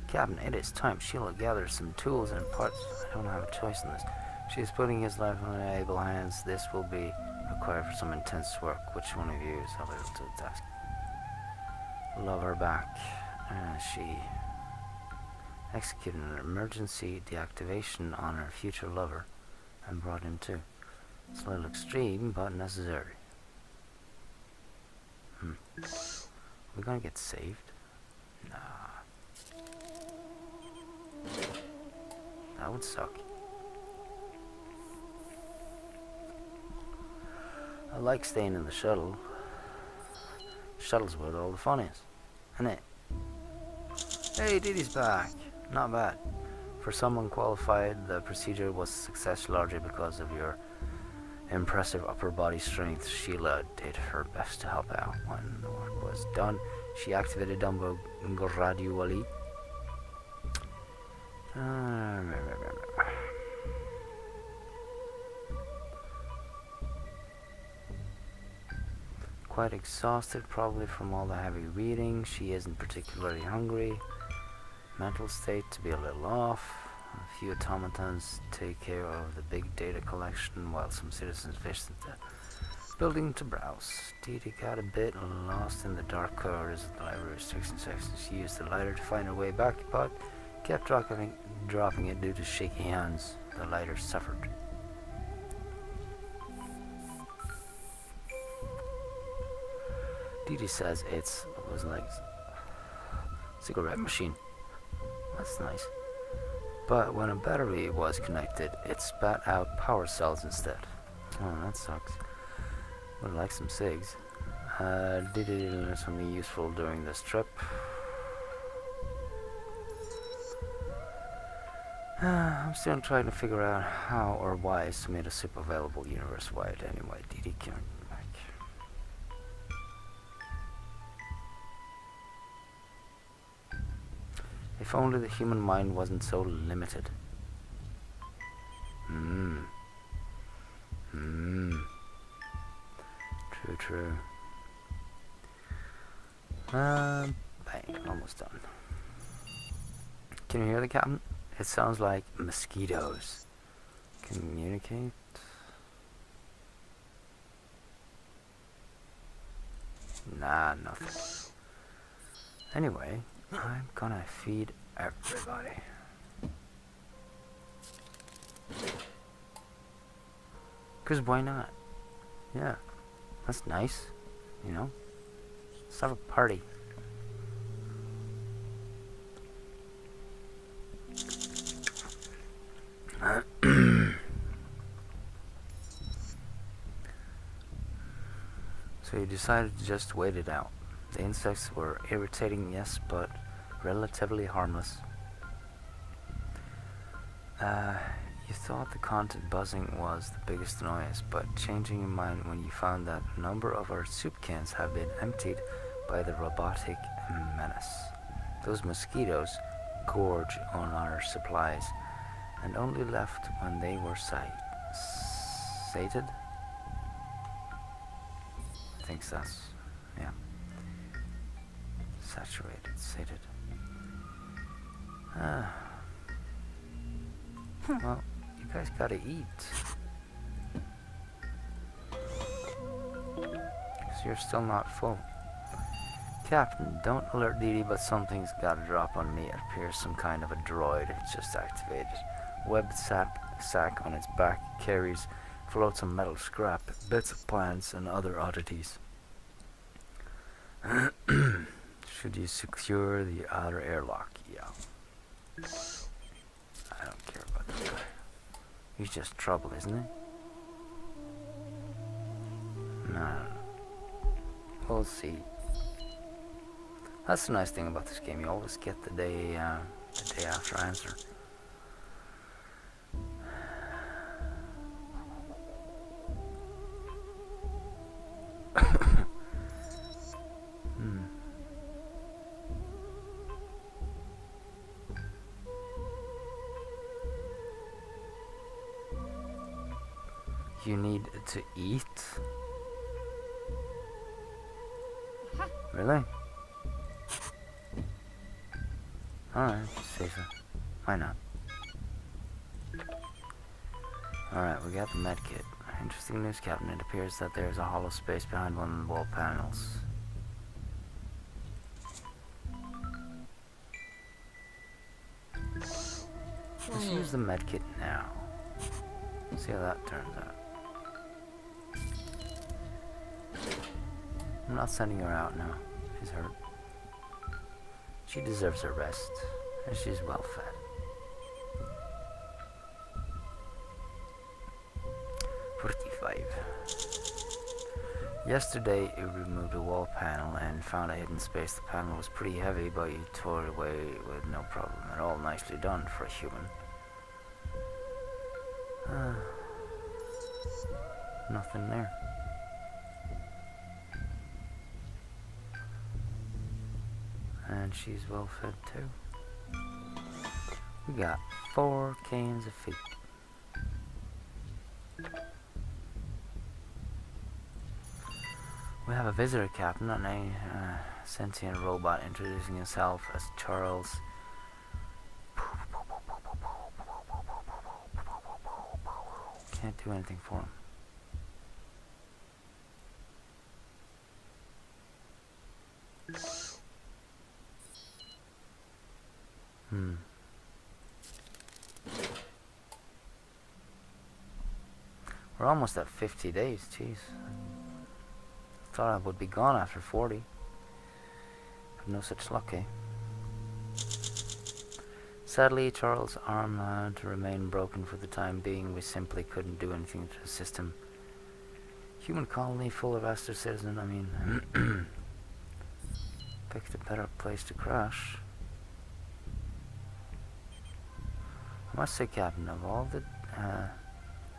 Captain, it is time. Sheila gathers some tools and parts. I don't have a choice in this. She is putting his life in able hands. This will be required for some intense work. Which one of you is able to the task? Love her back. She executed an emergency deactivation on her future lover and brought him too. It's a little extreme, but necessary. We're gonna get saved? Nah. That would suck. I like staying in the shuttle. Shuttle's where all the fun is, isn't it? Hey, Diddy's back. Not bad. For someone qualified, the procedure was a success largely because of your impressive upper body strength. Sheila did her best to help out. When the work was done, she activated Dumbo gradually. Quite exhausted, probably from all the heavy reading. She isn't particularly hungry. Mental state to be a little off. A few automatons take care of the big data collection while some citizens visit the building to browse. Didi got a bit lost in the dark corridors of the library restriction sections. She used the lighter to find her way back, but kept dropping it due to shaky hands. The lighter suffered. Didi says it was like cigarette machine. That's nice. But when a battery was connected, it spat out power cells instead. Oh, that sucks. Would like some cigs. Did it learn something useful during this trip? I'm still trying to figure out how or why is tomato soup available universe-wide anyway. Didi came back. If only the human mind wasn't so limited. True, true. Bang, almost done. Can you hear the captain? It sounds like mosquitoes. Communicate? Nah, nothing. Anyway, I'm gonna feed everybody. Cause why not? Yeah, that's nice, you know? Let's have a party. So you decided to just wait it out. The insects were irritating, yes, but relatively harmless. You thought the constant buzzing was the biggest annoyance, but changing your mind when you found that a number of our soup cans have been emptied by the robotic menace. Those mosquitoes gorge on our supplies, and only left when they were sated? I think that's, yeah. Saturated, sated. Well, you guys gotta eat. Because you're still not full. Captain, don't alert Didi, but something's gotta drop on me. It appears some kind of a droid. It's just activated. Webbed sack on its back carries floats of metal scrap, bits of plants, and other oddities. Should you secure the outer airlock? Yeah. I don't care about this guy. He's just trouble, isn't he? No. We'll see. That's the nice thing about this game. You always get the day after answer. You need to eat? Really? Alright, say so. Why not? Alright, we got the medkit. Interesting news, Captain. It appears that there's a hollow space behind one of the wall panels. Let's use the medkit now. See how that turns out. I'm not sending her out now. She's hurt. She deserves a rest, and she's well fed. Yesterday, you removed a wall panel and found a hidden space. The panel was pretty heavy, but you tore it away with no problem at all. Nicely done for a human. Nothing there. And she's well fed too. We got 4 cans of feed. We have a visitor, Captain, a sentient robot introducing himself as Charles. Can't do anything for him. We're almost at 50 days, jeez. Thought I would be gone after 40. But no such luck, eh? Sadly, Charles' arm had to remain broken for the time being. We simply couldn't do anything to assist him. Human colony full of Astor citizens, I mean... picked a better place to crash. I must say, Captain, of all the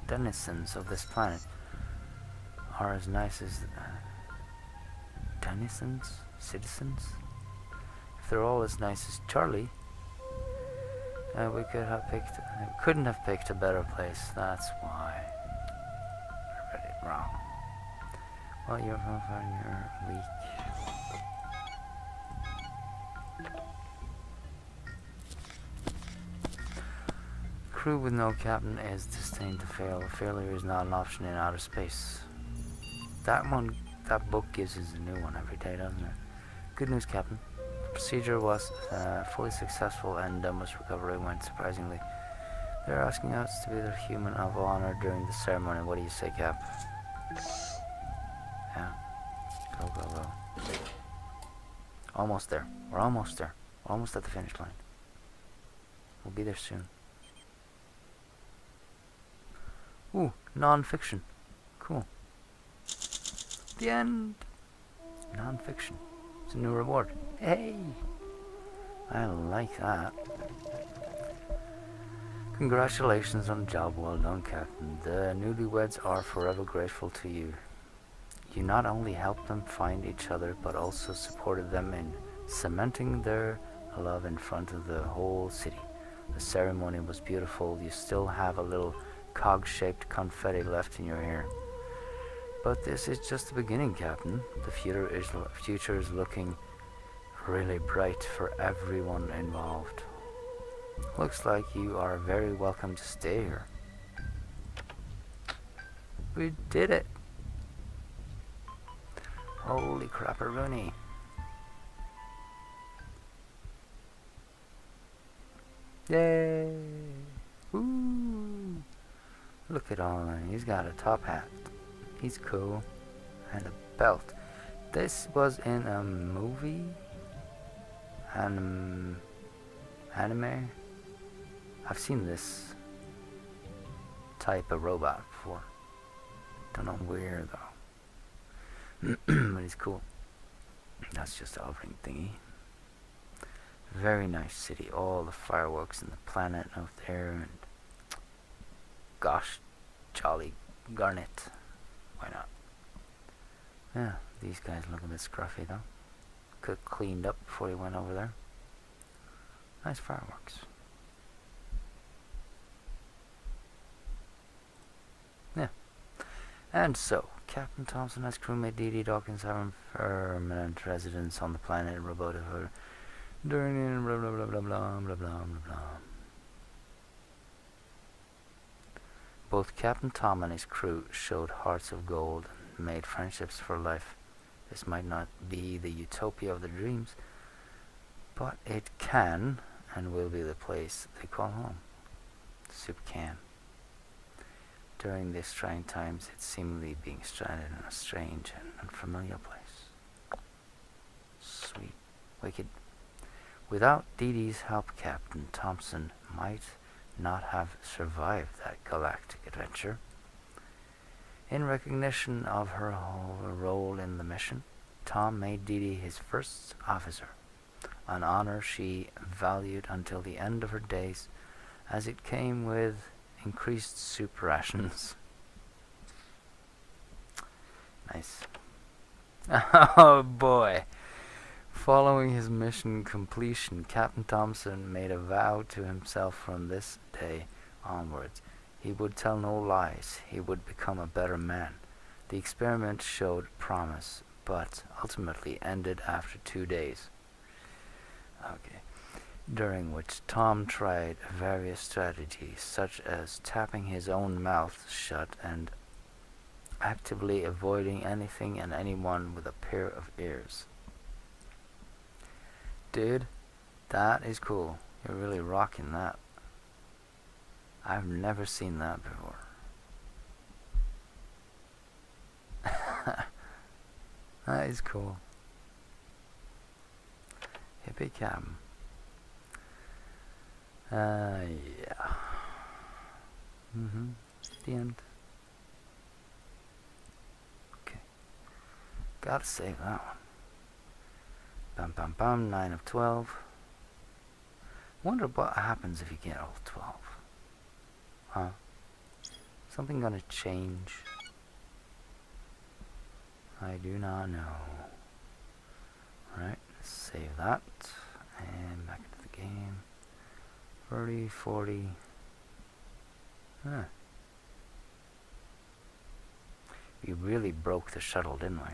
denizens of this planet are as nice as... denizens? Citizens? If they're all as nice as Charlie, we couldn't have picked a better place. That's why I read it wrong. Well, you're weak. Crew with no captain is destined to fail. Failure is not an option in outer space. That book gives us a new one every day, doesn't it? Good news, Captain. The procedure was fully successful and Dumbo's recovery went surprisingly. They're asking us to be their human of honor during the ceremony. What do you say, Cap? Yeah. Go. Almost there. We're almost there. We're almost at the finish line. We'll be there soon. Ooh, non-fiction. Cool. The end. Non-fiction. It's a new reward. Hey! I like that. Congratulations on the job well done, Captain. The newlyweds are forever grateful to you. You not only helped them find each other, but also supported them in cementing their love in front of the whole city. The ceremony was beautiful. You still have a little cog-shaped confetti left in your hair. But this is just the beginning, Captain. The future is looking really bright for everyone involved. Looks like you are very welcome to stay here. We did it! Holy crapperoonie. Yay! Woo! Look at all that. He's got a top hat. He's cool. And a belt. This was in a movie? Anime? I've seen this type of robot before. Don't know where though. But he's cool. That's just a hovering thingy. Very nice city. All the fireworks and the planet out there, and gosh, jolly garnet. Why not? Yeah, these guys look a bit scruffy though. Could have cleaned up before he went over there. Nice fireworks. Yeah. And so, Captain Thompson and his crewmate Dee Dawkins have permanent residence on the planet Robotifer during blah blah blah blah blah blah blah blah. Both Captain Tom and his crew showed hearts of gold and made friendships for life. This might not be the utopia of their dreams, but it can and will be the place they call home. Soup can. During these trying times, it's seemingly being stranded in a strange and unfamiliar place. Sweet. Wicked. Without Dee Dee's help, Captain Thompson might not have survived that galactic adventure. In recognition of her role in the mission, Tom made Dee Dee his first officer, an honor she valued until the end of her days, as it came with increased soup rations. Nice. Oh boy. Following his mission completion, Captain Thompson made a vow to himself from this day onwards. He would tell no lies. He would become a better man. The experiment showed promise, but ultimately ended after 2 days. Okay. During which Tom tried various strategies, such as tapping his own mouth shut and actively avoiding anything and anyone with a pair of ears. Dude, that is cool. You're really rocking that. I've never seen that before. That is cool. Hippie cam. Yeah. The end. Okay. Gotta save that one. Bam bam bam, 9 of 12. Wonder what happens if you get all 12. Huh? Something gonna change? I do not know. Right, let's save that. And back into the game. 30, 40. Huh. We really broke the shuttle, didn't we?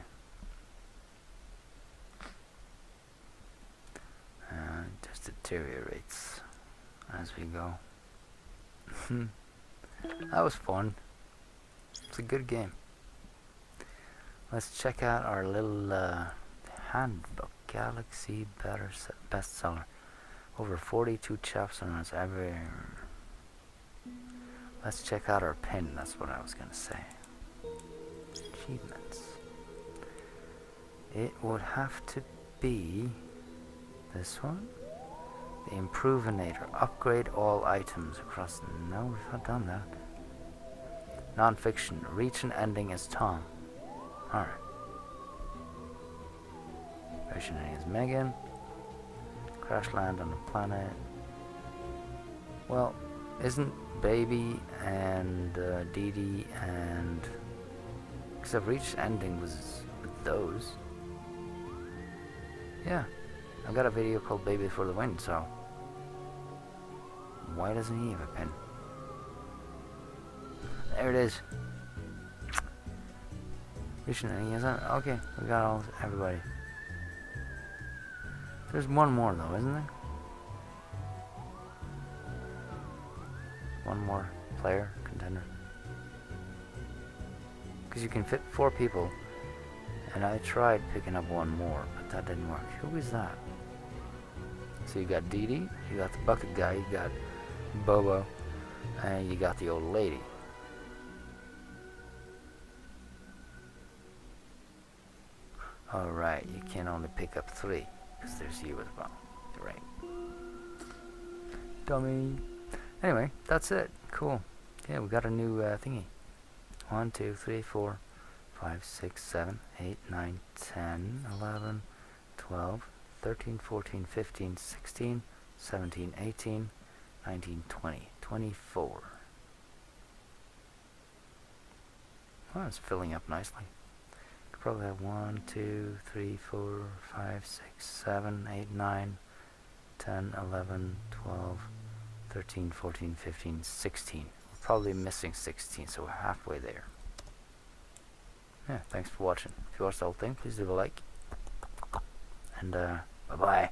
It just deteriorates as we go. That was fun. It's a good game. Let's check out our little handbook. Galaxy bestseller. Over 42 chapters every. Let's check out our pin. That's what I was gonna say. Achievements. It would have to be this one. The Improvinator. Upgrade all items across. No, we've not done that. Non-fiction. Reach an ending as Tom. Alright. Reach an ending as Megan. Crash land on the planet. Well, isn't Baby and Dee Dee and... Because I've reached ending was with those. Yeah. I've got a video called Baby Before the Wind, so... Why doesn't he have a pin? There it is. Reaching ending, is that? Okay, we got everybody. There's one more though, isn't there? One more player, contender. Because you can fit 4 people. And I tried picking up one more, but that didn't work. Who is that? So you got Dee Dee, you got the bucket guy, you got Bobo, and you got the old lady. Alright, you can only pick up 3, because there's you as well. Right. Dummy. Anyway, that's it. Cool. Yeah, we got a new thingy. 1, 2, 3, 4, 5, 6, 7, 8, 9, 10, 11, 12, 13, 14, 15, 16, 17, 18, 19, 20, 24. Well, it's filling up nicely. Could probably have 1, 2, 3, 4, 5, 6, 7, 8, 9, 10, 11, 12, 13, 14, 15, 16. We're probably missing 16, so we're halfway there. Yeah, thanks for watching. If you watched the whole thing, please leave a like. And, bye-bye.